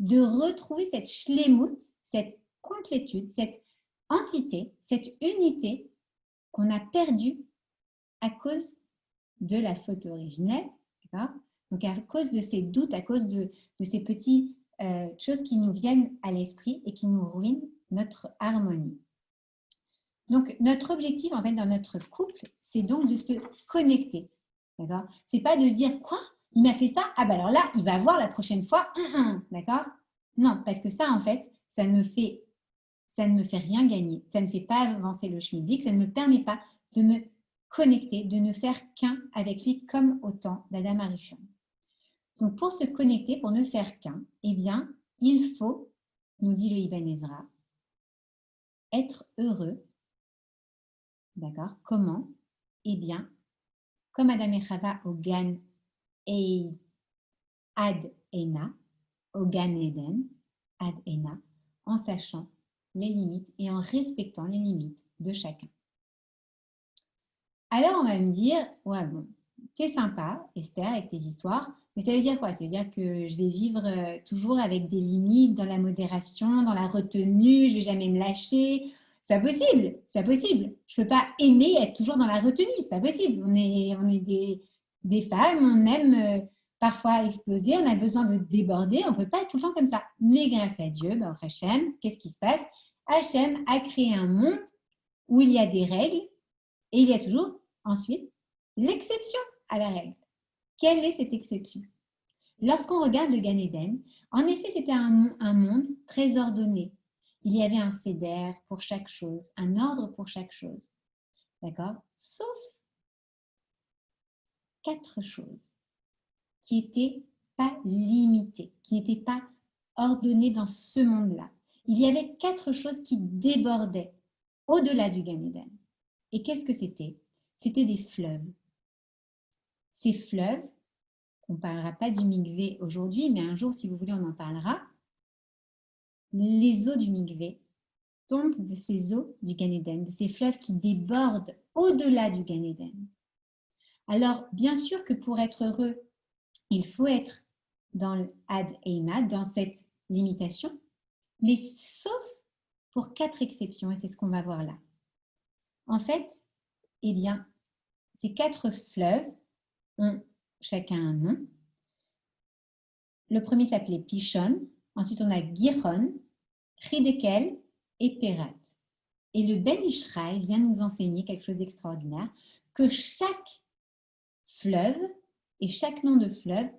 De retrouver cette shlemut, cette complétude, cette entité, cette unité qu'on a perdue à cause de la faute originelle. D'accord? Donc, à cause de ces doutes, à cause de ces petites choses qui nous viennent à l'esprit et qui nous ruinent notre harmonie. Donc, notre objectif, en fait, dans notre couple, c'est donc de se connecter. D'accord? C'est pas de se dire, quoi? Il m'a fait ça? Ah ben alors là, il va voir la prochaine fois. D'accord? Non, parce que ça, en fait, ça ne me fait rien gagner. Ça ne fait pas avancer le schmilblick. Ça ne me permet pas de me connecter, de ne faire qu'un avec lui comme au temps d'Adam Arishon. Donc, pour se connecter, pour ne faire qu'un, eh bien, il faut, nous dit le Ibn Ezra, être heureux. D'accord? Comment? Eh bien, comme Adam et Chava au Gan et Ad Ena, au Gan Eden, Ad Ena, en sachant les limites et en respectant les limites de chacun. Alors, on va me dire, ouais, bon, t'es sympa, Esther, avec tes histoires, mais ça veut dire quoi? Ça veut dire que je vais vivre toujours avec des limites, dans la modération, dans la retenue, je ne vais jamais me lâcher. C'est pas possible, c'est pas possible. Je ne peux pas aimer être toujours dans la retenue, c'est pas possible. On est des femmes, on aime parfois exploser, on a besoin de déborder, on ne peut pas être tout le temps comme ça. Mais grâce à Dieu, Hachem, qu'est-ce qui se passe? Hachem a créé un monde où il y a des règles et il y a toujours ensuite l'exception à la règle. Quelle est cette exception? Lorsqu'on regarde le Gan Eden, en effet, c'était un monde très ordonné. Il y avait un seder pour chaque chose, un ordre pour chaque chose. D'accord? Sauf 4 choses qui n'étaient pas limitées, qui n'étaient pas ordonnées dans ce monde-là. Il y avait 4 choses qui débordaient au-delà du Gan Eden. Et qu'est-ce que c'était? C'était des fleuves. Ces fleuves, on ne parlera pas du mikvé aujourd'hui, mais un jour, si vous voulez, on en parlera. Les eaux du mikvé tombent de ces eaux du Gan Eden, de ces fleuves qui débordent au-delà du Gan Eden. Alors, bien sûr que pour être heureux, il faut être dans l'ad eina, dans cette limitation, mais sauf pour 4 exceptions, et c'est ce qu'on va voir là. En fait, eh bien, ces 4 fleuves ont chacun un nom. Le premier s'appelait Pishon, ensuite on a Giron, Hidekel et Perat. Et le Ben Ishraï vient nous enseigner quelque chose d'extraordinaire, que chaque fleuve et chaque nom de fleuve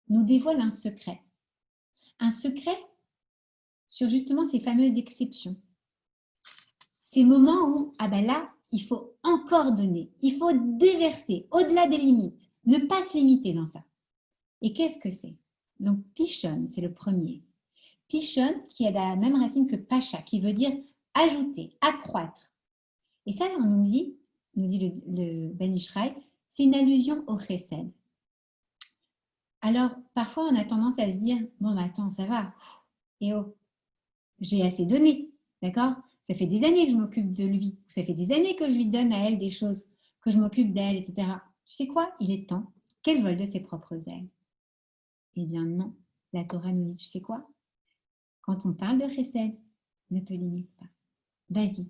nous dévoile un secret. Un secret sur justement ces fameuses exceptions. Ces moments où, ah ben là, il faut encore donner, il faut déverser au-delà des limites, ne pas se limiter dans ça. Et qu'est-ce que c'est? Donc, Pishon, c'est le premier. Pishon, qui a la même racine que Pacha, qui veut dire ajouter, accroître. Et ça, on nous dit le Ben Ishraï, c'est une allusion au chesed. Alors, parfois, on a tendance à se dire, bon, bah, attends, ça va, et oh, j'ai assez donné, d'accord? Ça fait des années que je m'occupe de lui, ça fait des années que je lui donne à elle des choses, que je m'occupe d'elle, etc. Tu sais quoi? Il est temps qu'elle vole de ses propres ailes. Eh bien non, la Torah nous dit, tu sais quoi? Quand on parle de chesed, ne te limite pas. Vas-y,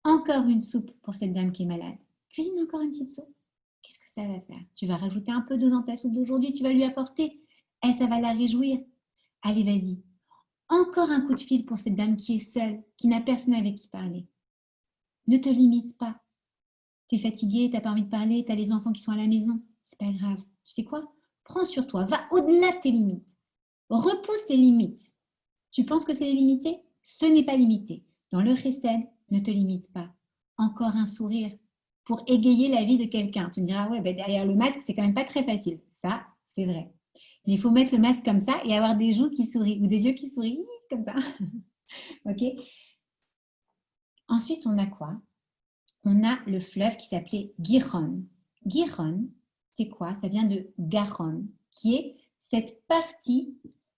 encore une soupe pour cette dame qui est malade. Cuisine encore une petite soupe. Qu'est-ce que ça va faire? Tu vas rajouter un peu d'eau dans ta soupe d'aujourd'hui, tu vas lui apporter. Elle, ça va la réjouir. Allez, vas-y. Encore un coup de fil pour cette dame qui est seule, qui n'a personne avec qui parler. Ne te limite pas. Tu es fatigué, tu n'as pas envie de parler, tu as les enfants qui sont à la maison. C'est pas grave. Tu sais quoi? Prends sur toi, va au-delà de tes limites. Repousse les limites. Tu penses que c'est limité? Ce n'est pas limité. Dans le chesed, ne te limite pas. Encore un sourire pour égayer la vie de quelqu'un. Tu me diras, ouais, ben derrière le masque, c'est quand même pas très facile. Ça, c'est vrai. Mais il faut mettre le masque comme ça et avoir des joues qui sourient ou des yeux qui sourient comme ça. Ok? Ensuite, on a quoi? On a le fleuve qui s'appelait Giron. Giron, c'est quoi? Ça vient de Garon, qui est cette partie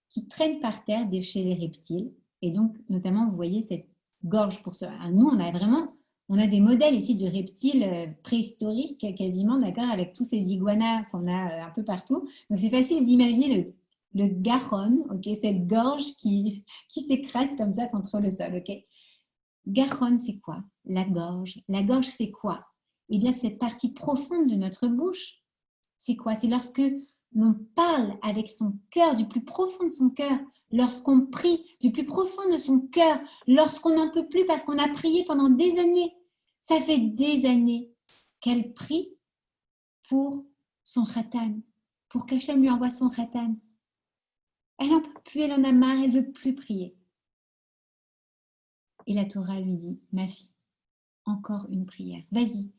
qui traîne par terre chez les reptiles. Et donc, notamment, vous voyez cette gorge pour ça. Nous, on a des modèles ici de reptiles préhistoriques quasiment, d'accord, avec tous ces iguanas qu'on a un peu partout. Donc, c'est facile d'imaginer le Garon, ok, cette gorge qui s'écrase comme ça contre le sol, ok. Garon, c'est quoi? La gorge. La gorge, c'est quoi? Eh bien, cette partie profonde de notre bouche, c'est quoi? C'est lorsque l'on parle avec son cœur, du plus profond de son cœur, lorsqu'on prie du plus profond de son cœur, lorsqu'on n'en peut plus parce qu'on a prié pendant des années. Ça fait des années qu'elle prie pour son khatan, pour qu'Hachem lui envoie son khatan. Elle n'en peut plus, elle en a marre, elle ne veut plus prier. Et la Torah lui dit, ma fille, encore une prière. Vas-y,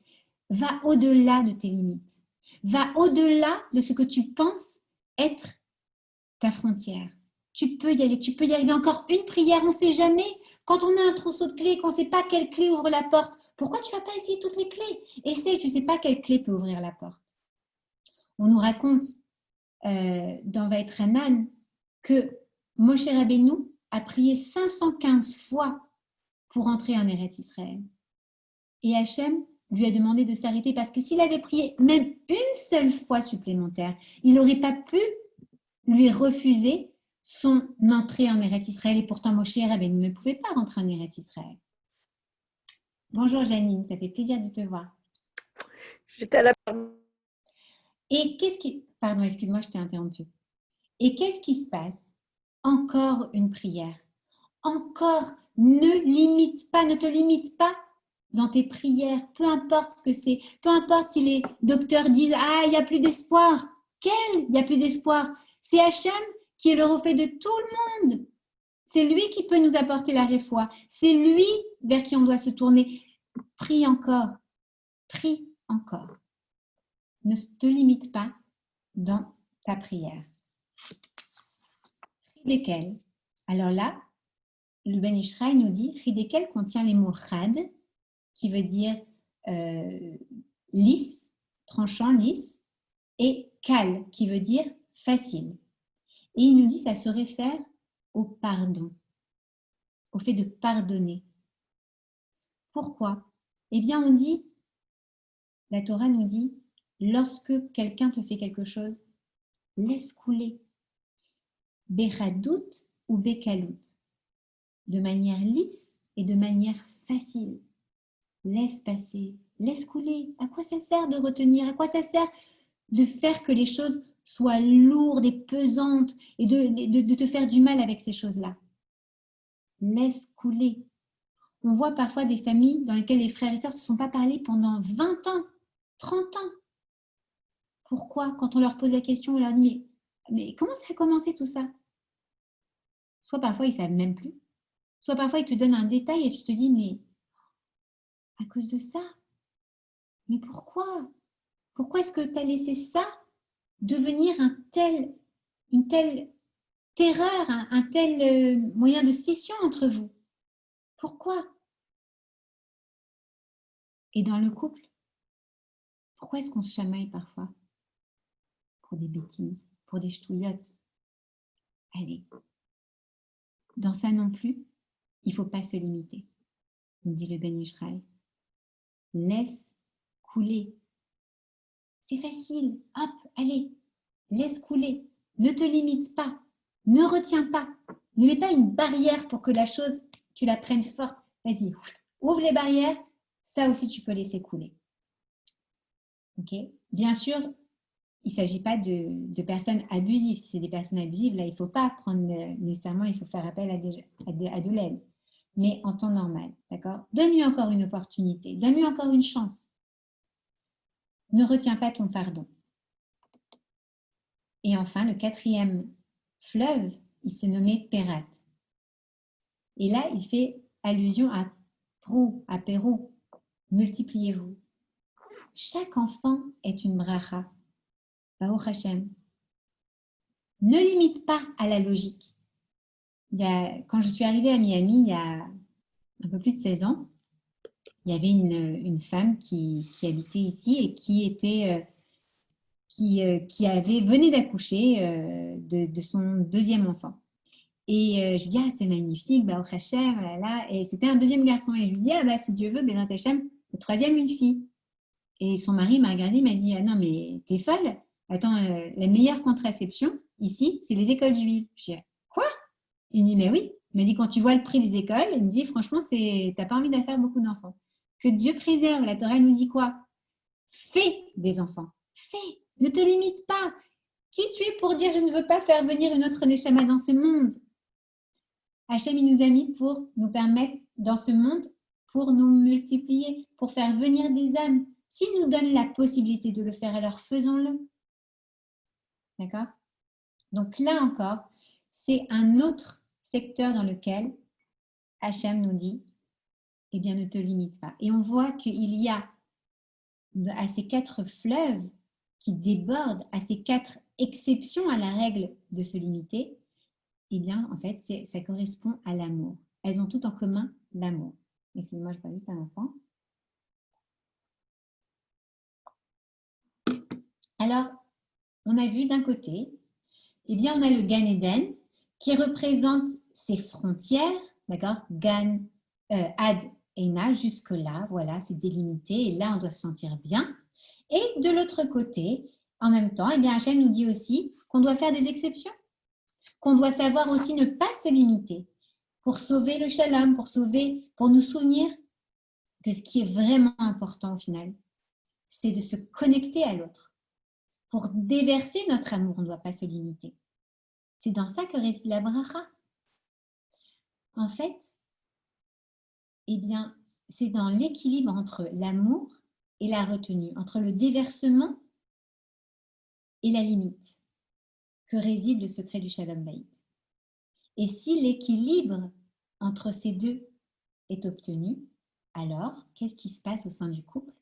va au-delà de tes limites. Va au-delà de ce que tu penses être ta frontière. Tu peux y aller, tu peux y arriver. Encore une prière, on ne sait jamais. Quand on a un trousseau de clés, qu'on ne sait pas quelle clé ouvre la porte, pourquoi tu ne vas pas essayer toutes les clés? Essaye, tu ne sais pas quelle clé peut ouvrir la porte. On nous raconte dans Vaïtranan que Moshe Rabbeinu a prié 515 fois pour entrer en Eretz Israël. Et Hachem lui a demandé de s'arrêter parce que s'il avait prié même une seule fois supplémentaire, il n'aurait pas pu lui refuser son entrée en Eretz Israël. Et pourtant, Moshe Rabbeinu ne pouvait pas rentrer en Eretz Israël. Bonjour Janine, ça fait plaisir de te voir. J'étais à la... Et qu'est-ce qui... Pardon, excuse-moi, je t'ai interrompu. Et qu'est-ce qui se passe? Encore une prière. Encore, ne limite pas, ne te limite pas dans tes prières, peu importe ce que c'est, peu importe si les docteurs disent « Ah, il n'y a plus d'espoir ». Quel? Il n'y a plus d'espoir. C'est Hachem qui est le reflet de tout le monde. C'est lui qui peut nous apporter la réfoua. C'est lui vers qui on doit se tourner. Prie encore. Prie encore. Ne te limite pas dans ta prière. Chidekel. Alors là, le Ben Ishraï nous dit Chidekel contient les mots chad, qui veut dire lisse, tranchant, lisse, et kal, qui veut dire facile. Et il nous dit ça se réfère au pardon, au fait de pardonner. Pourquoi? Eh bien, on dit, la Torah nous dit, lorsque quelqu'un te fait quelque chose, laisse couler. Bechadout ou bekalout, de manière lisse et de manière facile. Laisse passer, laisse couler. À quoi ça sert de retenir? À quoi ça sert de faire que les choses soient lourdes et pesantes et de te faire du mal avec ces choses-là? Laisse couler. On voit parfois des familles dans lesquelles les frères et sœurs ne se sont pas parlé pendant 20 ans, 30 ans. Pourquoi? Quand on leur pose la question, on leur dit mais comment ça a commencé tout ça? Soit parfois ils ne savent même plus, soit parfois ils te donnent un détail et tu te dis mais à cause de ça, Mais pourquoi? Pourquoi est-ce que tu as laissé ça devenir une telle terreur, un tel moyen de scission entre vous? Pourquoi? Et dans le couple, pourquoi est-ce qu'on se chamaille parfois? Pour des bêtises, pour des ch'touillottes. Allez, dans ça non plus, il ne faut pas se limiter, nous dit le Ben Israël. Laisse couler. C'est facile. Hop, allez, laisse couler. Ne te limite pas. Ne retiens pas. Ne mets pas une barrière pour que la chose, tu la prennes forte. Vas-y, ouvre les barrières. Ça aussi, tu peux laisser couler. Ok? Bien sûr, il ne s'agit pas de personnes abusives. Si c'est des personnes abusives, là, il ne faut pas prendre nécessairement, il faut faire appel à de l'aide. Mais en temps normal, d'accord? Donne-lui encore une opportunité. Donne-lui encore une chance. Ne retiens pas ton pardon. Et enfin, le 4e fleuve, il s'est nommé Pérat. Et là, il fait allusion à Prou, à Pérou. Multipliez-vous. Chaque enfant est une bracha. Baruch Hashem. Ne limite pas à la logique. Quand je suis arrivée à Miami, il y a un peu plus de 16 ans, il y avait une femme qui habitait ici et qui venait d'accoucher de son 2e enfant. Et je lui dis, ah, c'est magnifique, Baruch Hashem, là. Et c'était un 2e garçon. Et je lui dis, ah, bah, si Dieu veut, Bezrat Hashem, le 3e, une fille. Et son mari m'a regardé, il m'a dit, ah non, mais t'es folle. Attends, la meilleure contraception, ici, c'est les écoles juives. Je dis, quoi? Il me dit, mais oui. Il m'a dit, quand tu vois le prix des écoles, il me dit, franchement, t'as pas envie d'en faire beaucoup d'enfants. Que Dieu préserve. La Torah nous dit quoi? Fais des enfants. Fais. Ne te limite pas. Qui tu es pour dire, je ne veux pas faire venir une autre Neshama dans ce monde? Hachem, il nous a mis pour nous permettre dans ce monde, pour nous multiplier, pour faire venir des âmes. S'il nous donne la possibilité de le faire, alors faisons-le. D'accord? Donc là encore, c'est un autre secteur dans lequel Hachem nous dit, eh bien, ne te limite pas. Et on voit qu'il y a à ces 4 fleuves qui débordent, à ces 4 exceptions à la règle de se limiter, eh bien, en fait, ça correspond à l'amour. Elles ont toutes en commun l'amour. Excusez-moi, je parle juste un enfant. Alors, on a vu d'un côté, eh bien, on a le Gan Eden qui représente ses frontières, d'accord? Gan, Ad, Ena, jusque-là, voilà, c'est délimité et là, on doit se sentir bien. Et de l'autre côté, en même temps, eh bien, Hachem nous dit aussi qu'on doit faire des exceptions, qu'on doit savoir aussi ne pas se limiter pour sauver le shalom, pour nous souvenir que ce qui est vraiment important au final, c'est de se connecter à l'autre. Pour déverser notre amour, on ne doit pas se limiter. C'est dans ça que réside la bracha. En fait, eh bien, c'est dans l'équilibre entre l'amour et la retenue, entre le déversement et la limite, que réside le secret du Shalom Bayit. Et si l'équilibre entre ces deux est obtenu, alors qu'est-ce qui se passe au sein du couple?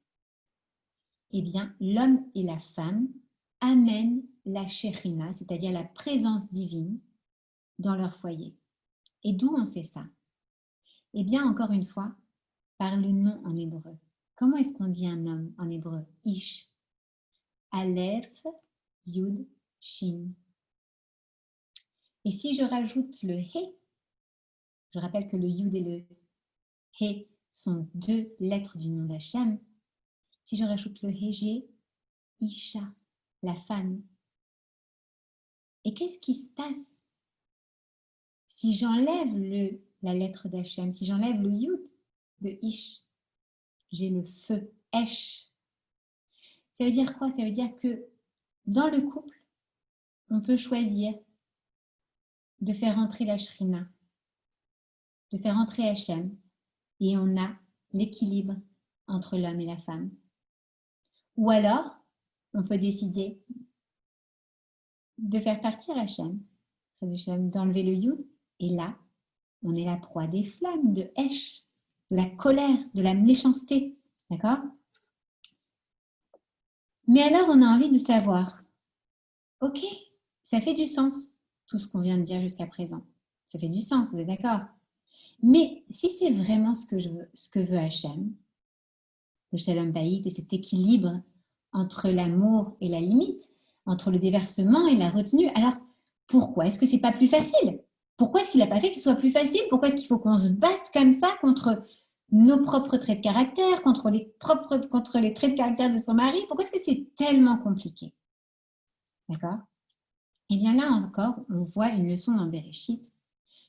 Eh bien, l'homme et la femme amènent la Shekhinah, c'est-à-dire la présence divine, dans leur foyer. Et d'où on sait ça? Eh bien, encore une fois, par le nom en hébreu. Comment est-ce qu'on dit un homme en hébreu? Ish. Aleph, Yud, Shin. Et si je rajoute le He, je rappelle que le Yud et le He sont 2 lettres du nom d'Hachem. Si je rajoute le He, j'ai Isha, la femme. Et qu'est-ce qui se passe si j'enlève la lettre d'Hachem, si j'enlève le Yud de Ish? J'ai le feu, Esh. Ça veut dire quoi? Ça veut dire que dans le couple, on peut choisir de faire entrer la Shrina, de faire entrer Hachem, et on a l'équilibre entre l'homme et la femme. Ou alors, on peut décider de faire partir Hachem, d'enlever le Yud, et là, on est la proie des flammes, de Esh, de la colère, de la méchanceté. D'accord? Mais alors, on a envie de savoir, ok, ça fait du sens, tout ce qu'on vient de dire jusqu'à présent. Ça fait du sens, vous êtes d'accord? Mais si c'est vraiment ce que veut Hachem, le Shalom Bayit et cet équilibre entre l'amour et la limite, entre le déversement et la retenue, alors pourquoi est-ce que c'est pas plus facile? Pourquoi est-ce qu'il n'a pas fait que ce soit plus facile? Pourquoi est-ce qu'il faut qu'on se batte comme ça contre nos propres traits de caractère, contre les traits de caractère de son mari? Pourquoi est-ce que c'est tellement compliqué? D'accord? Et bien là encore, on voit une leçon dans Bereshit.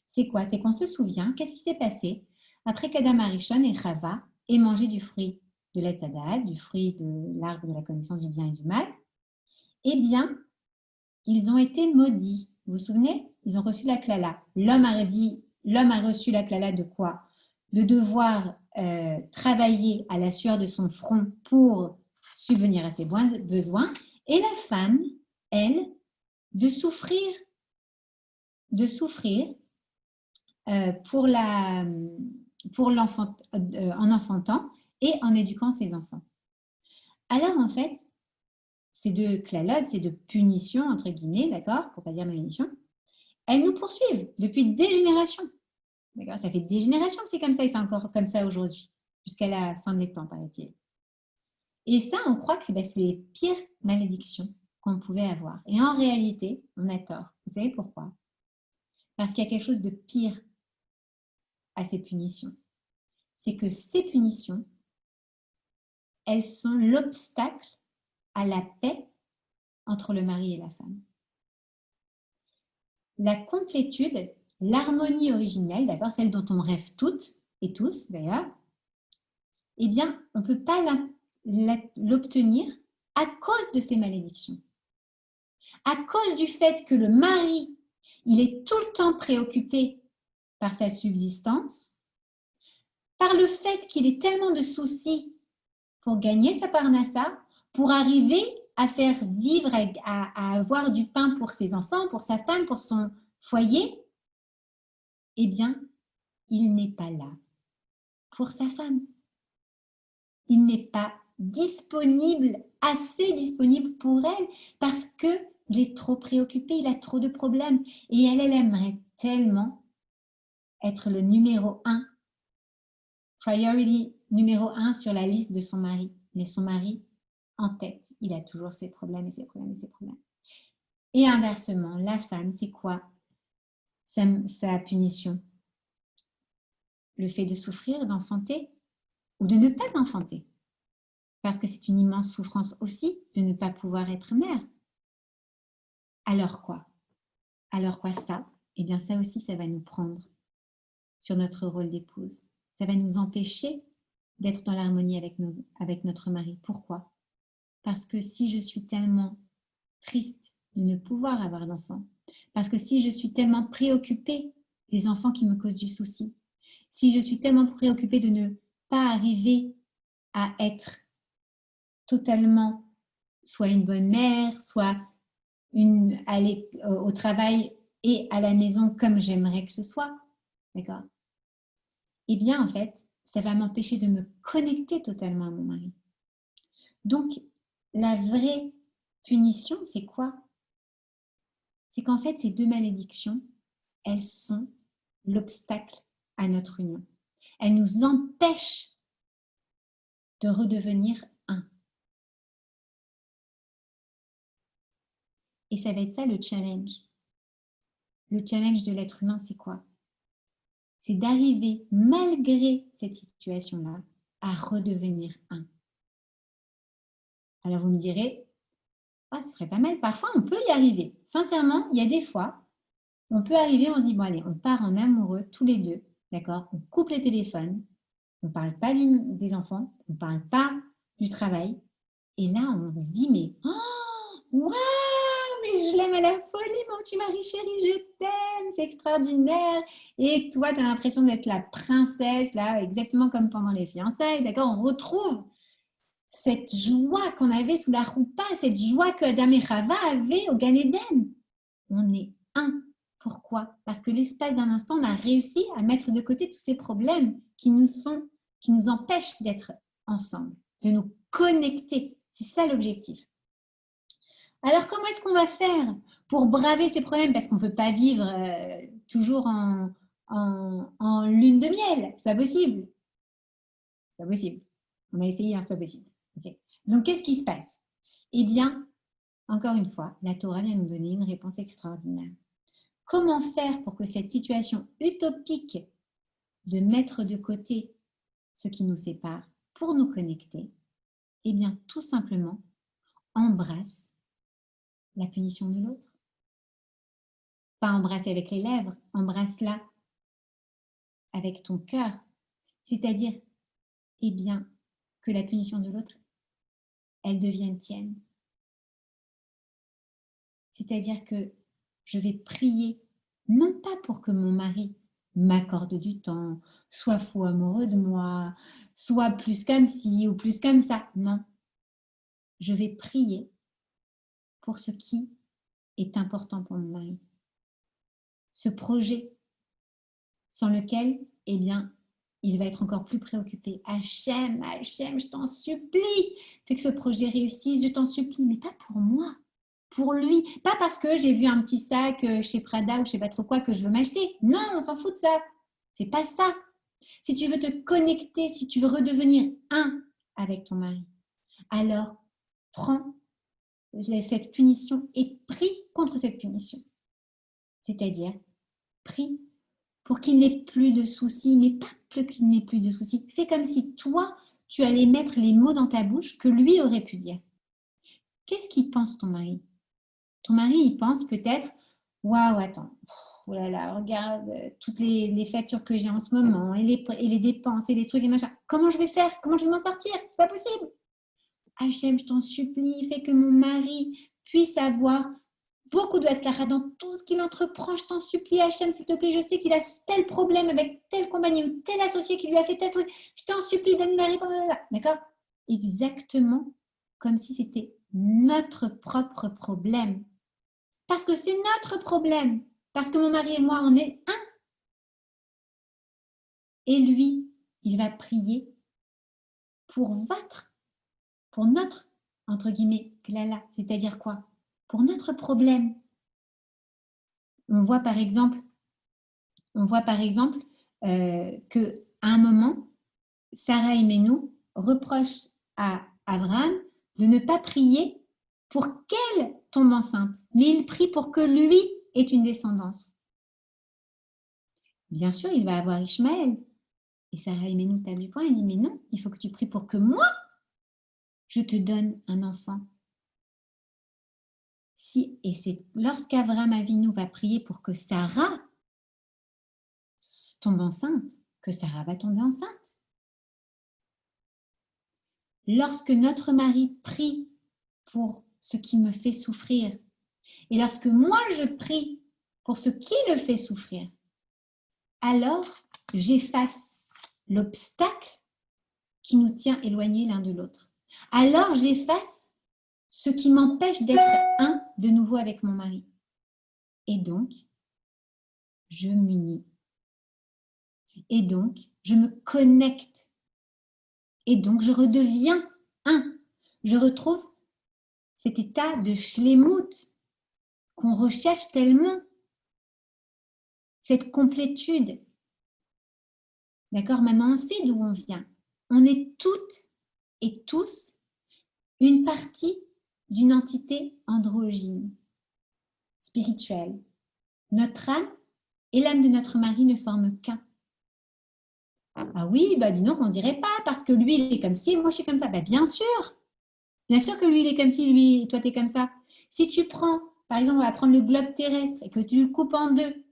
C'est quoi? C'est qu'on se souvient, qu'est-ce qui s'est passé après qu'Adam Arishon et Chava aient mangé du fruit de l'Etz Hadat, du fruit de l'arbre de la connaissance du bien et du mal? Eh bien, ils ont été maudits. Vous vous souvenez? Ils ont reçu la klala. L'homme a reçu la klala de quoi? De devoir travailler à la sueur de son front pour subvenir à ses besoins. Et la femme, elle, de souffrir en enfantant et en éduquant ses enfants. Alors en fait, ces deux clalades, ces deux punitions, entre guillemets, d'accord, pour ne pas dire malédiction, elles nous poursuivent depuis des générations. D'accord, ça fait des générations que c'est comme ça et c'est encore comme ça aujourd'hui, jusqu'à la fin des temps, paraît-il. Et ça, on croit que c'est les pires malédictions qu'on pouvait avoir. Et en réalité, on a tort. Vous savez pourquoi? Parce qu'il y a quelque chose de pire à ces punitions. C'est que ces punitions, elles sont l'obstacle à la paix entre le mari et la femme. La complétude, l'harmonie originelle, d'accord, celle dont on rêve toutes et tous d'ailleurs, eh bien, on ne peut pas l'obtenir à cause de ces malédictions. À cause du fait que le mari, il est tout le temps préoccupé par sa subsistance, par le fait qu'il ait tellement de soucis pour gagner sa parnassa, pour arriver à faire vivre, à avoir du pain pour ses enfants, pour sa femme, pour son foyer, eh bien, il n'est pas là pour sa femme. Il n'est pas disponible, assez disponible pour elle, parce qu'il est trop préoccupé, il a trop de problèmes. Et elle aimerait tellement être le numéro 1, priority numéro 1 sur la liste de son mari. Mais son mari, en tête, il a toujours ses problèmes et ses problèmes et ses problèmes. Et inversement, la femme, c'est quoi sa punition? Le fait de souffrir, d'enfanter ou de ne pas enfanter. Parce que c'est une immense souffrance aussi de ne pas pouvoir être mère. Alors quoi? Alors quoi ça? Eh bien ça aussi, ça va nous prendre sur notre rôle d'épouse. Ça va nous empêcher d'être dans l'harmonie avec notre mari. Pourquoi? Parce que si je suis tellement triste de ne pouvoir avoir d'enfants, parce que si je suis tellement préoccupée des enfants qui me causent du souci, si je suis tellement préoccupée de ne pas arriver à être totalement soit une bonne mère, soit aller au travail et à la maison comme j'aimerais que ce soit, d'accord? Eh bien, en fait, ça va m'empêcher de me connecter totalement à mon mari. Donc, la vraie punition, c'est quoi? C'est qu'en fait, ces deux malédictions, elles sont l'obstacle à notre union. Elles nous empêchent de redevenir un. Et ça va être ça le challenge. Le challenge de l'être humain, c'est quoi? C'est d'arriver, malgré cette situation-là, à redevenir un. Alors vous me direz, ah, ce serait pas mal. Parfois, on peut y arriver. Sincèrement, il y a des fois, on peut arriver, on se dit, bon allez, on part en amoureux tous les deux, d'accord? On coupe les téléphones, on ne parle pas des enfants, on ne parle pas du travail. Et là, on se dit, mais, oh, waouh, mais je l'aime à la folie, mon petit mari chéri, je t'aime, c'est extraordinaire. Et toi, tu as l'impression d'être la princesse, là, exactement comme pendant les fiançailles, d'accord? On retrouve cette joie qu'on avait sous la roupa, cette joie que Adam et Chava avaient au Gan Eden. On est un. Pourquoi? Parce que l'espace d'un instant, on a réussi à mettre de côté tous ces problèmes qui nous empêchent d'être ensemble, de nous connecter. C'est ça l'objectif. Alors, comment est-ce qu'on va faire pour braver ces problèmes? Parce qu'on ne peut pas vivre toujours en lune de miel. C'est pas possible. C'est pas possible. On a essayé, hein, c'est pas possible. Okay. Donc, qu'est-ce qui se passe? Eh bien, encore une fois, la Torah vient nous donner une réponse extraordinaire. Comment faire pour que cette situation utopique de mettre de côté ce qui nous sépare pour nous connecter? Eh bien, tout simplement, embrasse la punition de l'autre. Pas embrasser avec les lèvres, embrasse-la avec ton cœur. C'est-à-dire, eh bien, que la punition de l'autre, elle devienne tienne. C'est-à-dire que je vais prier, non pas pour que mon mari m'accorde du temps, soit fou amoureux de moi, soit plus comme ci ou plus comme ça. Non. Je vais prier pour ce qui est important pour mon mari. Ce projet sans lequel, eh bien, il va être encore plus préoccupé. Hachem, Hachem, je t'en supplie, fais que ce projet réussisse, je t'en supplie, mais pas pour moi, pour lui. Pas parce que j'ai vu un petit sac chez Prada ou je sais pas trop quoi que je veux m'acheter. Non, on s'en fout de ça. C'est pas ça. Si tu veux te connecter, si tu veux redevenir un avec ton mari, alors prends cette punition et prie contre cette punition. C'est-à-dire, prie pour qu'il n'ait plus de soucis, mais pas qu'il n'ait plus de soucis. Fais comme si toi, tu allais mettre les mots dans ta bouche que lui aurait pu dire. Qu'est-ce qu'il pense ton mari? Ton mari, il pense peut-être, waouh, attends, oh là là, regarde toutes les factures que j'ai en ce moment, et les dépenses, et les trucs et machin. Comment je vais faire? Comment je vais m'en sortir? C'est pas possible. Hachem, je t'en supplie, fais que mon mari puisse avoir beaucoup de Hatzlacha dans tout ce qu'il entreprend. Je t'en supplie, Hachem, s'il te plaît, je sais qu'il a tel problème avec telle compagnie ou tel associé qui lui a fait tel truc. Je t'en supplie, donne la réponse. D'accord? Exactement comme si c'était notre propre problème. Parce que c'est notre problème. Parce que mon mari et moi, on est un. Et lui, il va prier pour notre, entre guillemets, klala. C'est-à-dire quoi? Pour notre problème. On voit par exemple qu'à un moment, Sarah Imenou reproche à Abraham de ne pas prier pour qu'elle tombe enceinte, mais il prie pour que lui ait une descendance. Bien sûr, il va avoir Ishmaël. Et Sarah Imenou tape du poing et dit, mais non, il faut que tu pries pour que moi, je te donne un enfant. Et c'est lorsqu'Abraham Avinu va prier pour que Sarah tombe enceinte, que Sarah va tomber enceinte. Lorsque notre mari prie pour ce qui me fait souffrir, et lorsque moi je prie pour ce qui le fait souffrir, alors j'efface l'obstacle qui nous tient éloignés l'un de l'autre. Alors j'efface ce qui m'empêche d'être un de nouveau avec mon mari. Et donc, je m'unis. Et donc, je me connecte. Et donc, je redeviens un. Je retrouve cet état de shlemut qu'on recherche tellement, cette complétude. D'accord? Maintenant, on sait d'où on vient. On est toutes et tous une partie d'une entité androgyne, spirituelle. Notre âme et l'âme de notre mari ne forment qu'un. Ah oui, bah dis donc, on dirait pas, parce que lui, il est comme ci, moi, je suis comme ça. Bah bien sûr que lui, il est comme ci, lui, toi, tu es comme ça. Si tu prends, par exemple, on va prendre le globe terrestre et que tu le coupes en deux,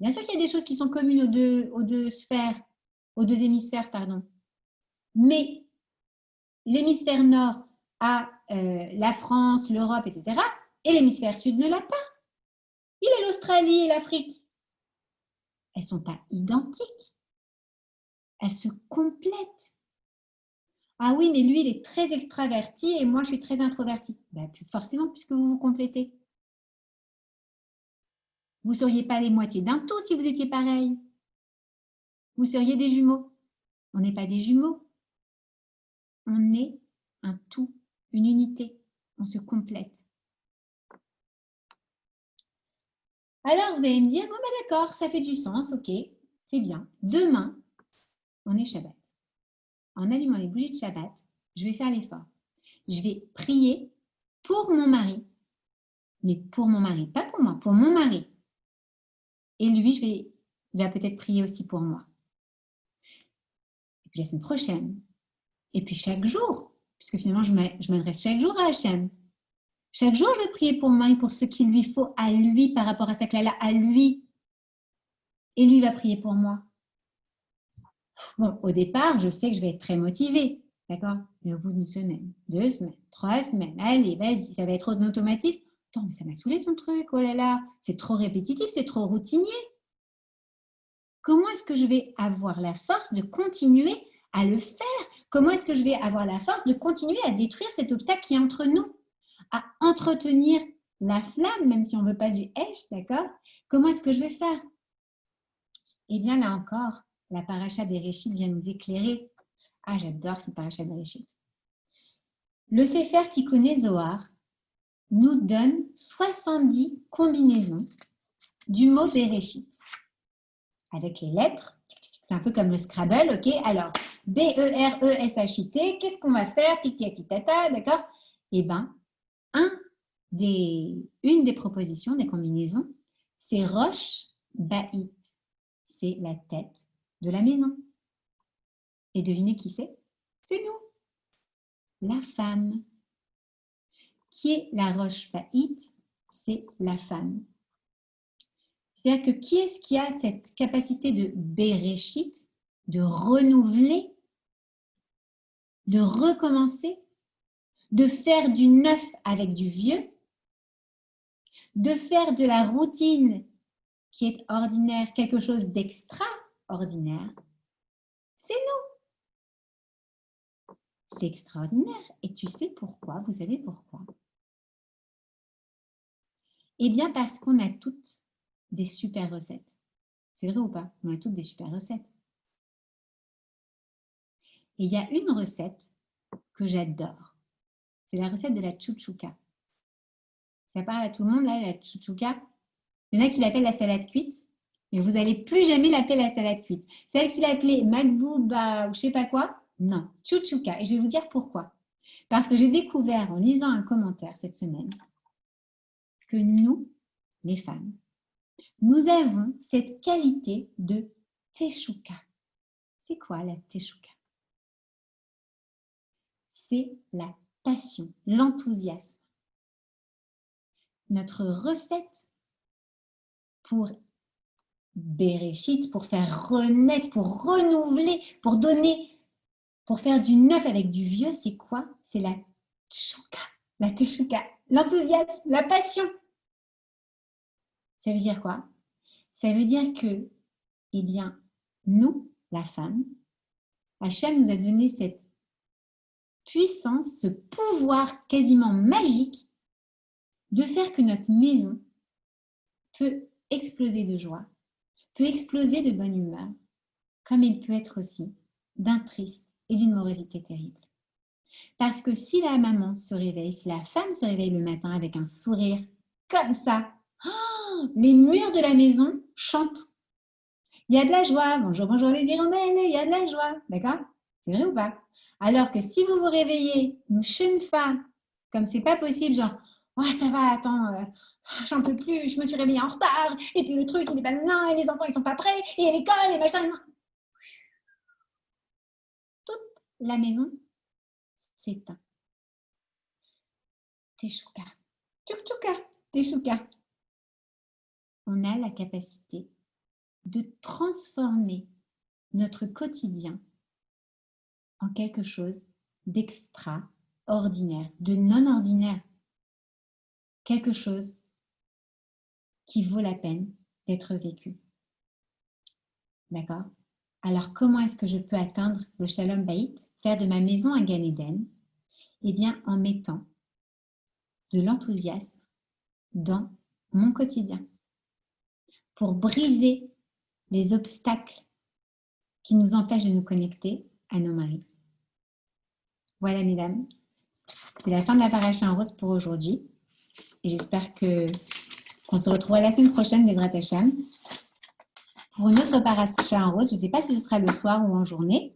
bien sûr qu'il y a des choses qui sont communes aux deux sphères, aux deux hémisphères, pardon. Mais l'hémisphère nord a la France, l'Europe, etc. Et l'hémisphère sud ne l'a pas. Il a l'Australie et l'Afrique. Elles ne sont pas identiques. Elles se complètent. Ah oui, mais lui, il est très extraverti et moi, je suis très introvertie. Ben, forcément, puisque vous vous complétez. Vous ne seriez pas les moitiés d'un tout si vous étiez pareil. Vous seriez des jumeaux. On n'est pas des jumeaux. On est un tout, une unité. On se complète. Alors, vous allez me dire, bon, ben d'accord, ça fait du sens, ok, c'est bien. Demain, on est Shabbat. En allumant les bougies de Shabbat, je vais faire l'effort. Je vais prier pour mon mari. Mais pour mon mari, pas pour moi, pour mon mari. Et lui, il va peut-être prier aussi pour moi. Et puis la semaine prochaine. Et puis chaque jour, puisque finalement, je m'adresse chaque jour à Hachem. Chaque jour, je vais prier pour mon mari, pour ce qu'il lui faut à lui par rapport à sa klala, à lui. Et lui va prier pour moi. Bon, au départ, je sais que je vais être très motivée, d'accord? Mais au bout d'une semaine, 2 semaines, 3 semaines, allez, vas-y, ça va être un automatisme. Attends, mais ça m'a saoulé ton truc, oh là là, c'est trop répétitif, c'est trop routinier. Comment est-ce que je vais avoir la force de continuer à le faire? Comment est-ce que je vais avoir la force de continuer à détruire cet obstacle qui est entre nous? À entretenir la flamme, même si on ne veut pas du Hesh, d'accord? Comment est-ce que je vais faire? Eh bien, là encore, la paracha Bereshit vient nous éclairer. Ah, j'adore cette paracha Bereshit. Le Sefer Tikkuné Zohar nous donne 70 combinaisons du mot Bereshit. Avec les lettres, c'est un peu comme le Scrabble, ok? Alors, B-E-R-E-S-H-I-T, qu'est-ce qu'on va faire? Tiki-tata, d'accord? Eh bien, une des propositions, des combinaisons, c'est Rosh Ba'it. C'est la tête de la maison. Et devinez qui c'est? C'est nous, la femme. Qui est la Rosh Ba'it? C'est la femme. C'est-à-dire que qui est-ce qui a cette capacité de Bereshit, de renouveler, de recommencer, de faire du neuf avec du vieux, de faire de la routine qui est ordinaire quelque chose d'extraordinaire? C'est nous. C'est extraordinaire. Et tu sais pourquoi? Vous savez pourquoi? Eh bien, parce qu'on a toutes des super recettes. C'est vrai ou pas? On a toutes des super recettes. Et il y a une recette que j'adore. C'est la recette de la chouchouka. Ça parle à tout le monde, là, la chouchouka. Il y en a qui l'appellent la salade cuite, mais vous n'allez plus jamais l'appeler la salade cuite. Celle qui l'appelait Magbouba ou je ne sais pas quoi, non, chouchouka. Et je vais vous dire pourquoi. Parce que j'ai découvert en lisant un commentaire cette semaine que nous, les femmes, nous avons cette qualité de teshuka. C'est quoi la teshuka? C'est la passion, l'enthousiasme. Notre recette pour Bereshit, pour faire renaître, pour renouveler, pour donner, pour faire du neuf avec du vieux, c'est quoi? C'est la teshuka, l'enthousiasme, la passion. Ça veut dire quoi? Ça veut dire que, eh bien, nous, la femme, Hachem nous a donné cette puissance, ce pouvoir quasiment magique de faire que notre maison peut exploser de joie, peut exploser de bonne humeur, comme il peut être aussi d'un triste et d'une morosité terrible. Parce que si la maman se réveille, si la femme se réveille le matin avec un sourire comme ça, oh, les murs de la maison chantent. Il y a de la joie. Bonjour, bonjour les hirondelles, il y a de la joie. D'accord? C'est vrai ou pas? Alors que si vous vous réveillez une chenfa, comme c'est pas possible, genre, oh, ça va, attends, j'en peux plus, je me suis réveillée en retard, et puis le truc, il n'est pas non, et les enfants, ils sont pas prêts, et à l'école, et machin. Toute la maison s'éteint. Teshuka. Tchouk-tchouka. Teshuka. On a la capacité de transformer notre quotidien en quelque chose d'extraordinaire, de non-ordinaire. Quelque chose qui vaut la peine d'être vécu. D'accord? Alors, comment est-ce que je peux atteindre le Shalom Bayit, faire de ma maison un Gan Eden? Eh bien, en mettant de l'enthousiasme dans mon quotidien pour briser les obstacles qui nous empêchent de nous connecter à nos maris. Voilà, mesdames, c'est la fin de la paracha en rose pour aujourd'hui. Et j'espère que On se retrouvera la semaine prochaine, Bezrat Hashem, pour une autre paracha en rose. Je ne sais pas si ce sera le soir ou en journée,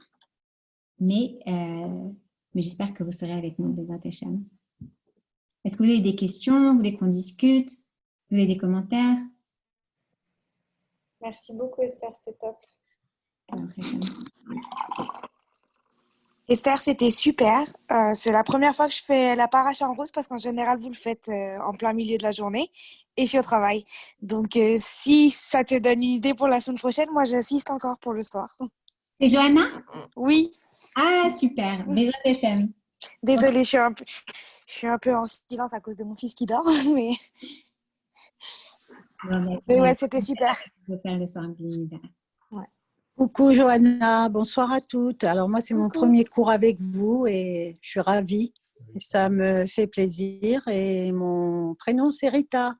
mais j'espère que vous serez avec nous, Bezrat Hashem. Est-ce que vous avez des questions? Vous voulez qu'on discute? Vous avez des commentaires? Merci beaucoup, Esther, c'était top. Esther, c'était super. C'est la première fois que je fais la paracha en rose parce qu'en général, vous le faites en plein milieu de la journée et je suis au travail. Donc, si ça te donne une idée pour la semaine prochaine, moi, j'assiste encore pour le soir. C'est Johanna? Oui. Ah, super. Bezrat Hashem. Désolée, je suis un peu en silence à cause de mon fils qui dort, mais ouais, c'était super. Je vais faire le soir. Ouais. Coucou Johanna, bonsoir à toutes. Alors moi, c'est mon premier cours avec vous et je suis ravie. Ça me fait plaisir et mon prénom, c'est Rita.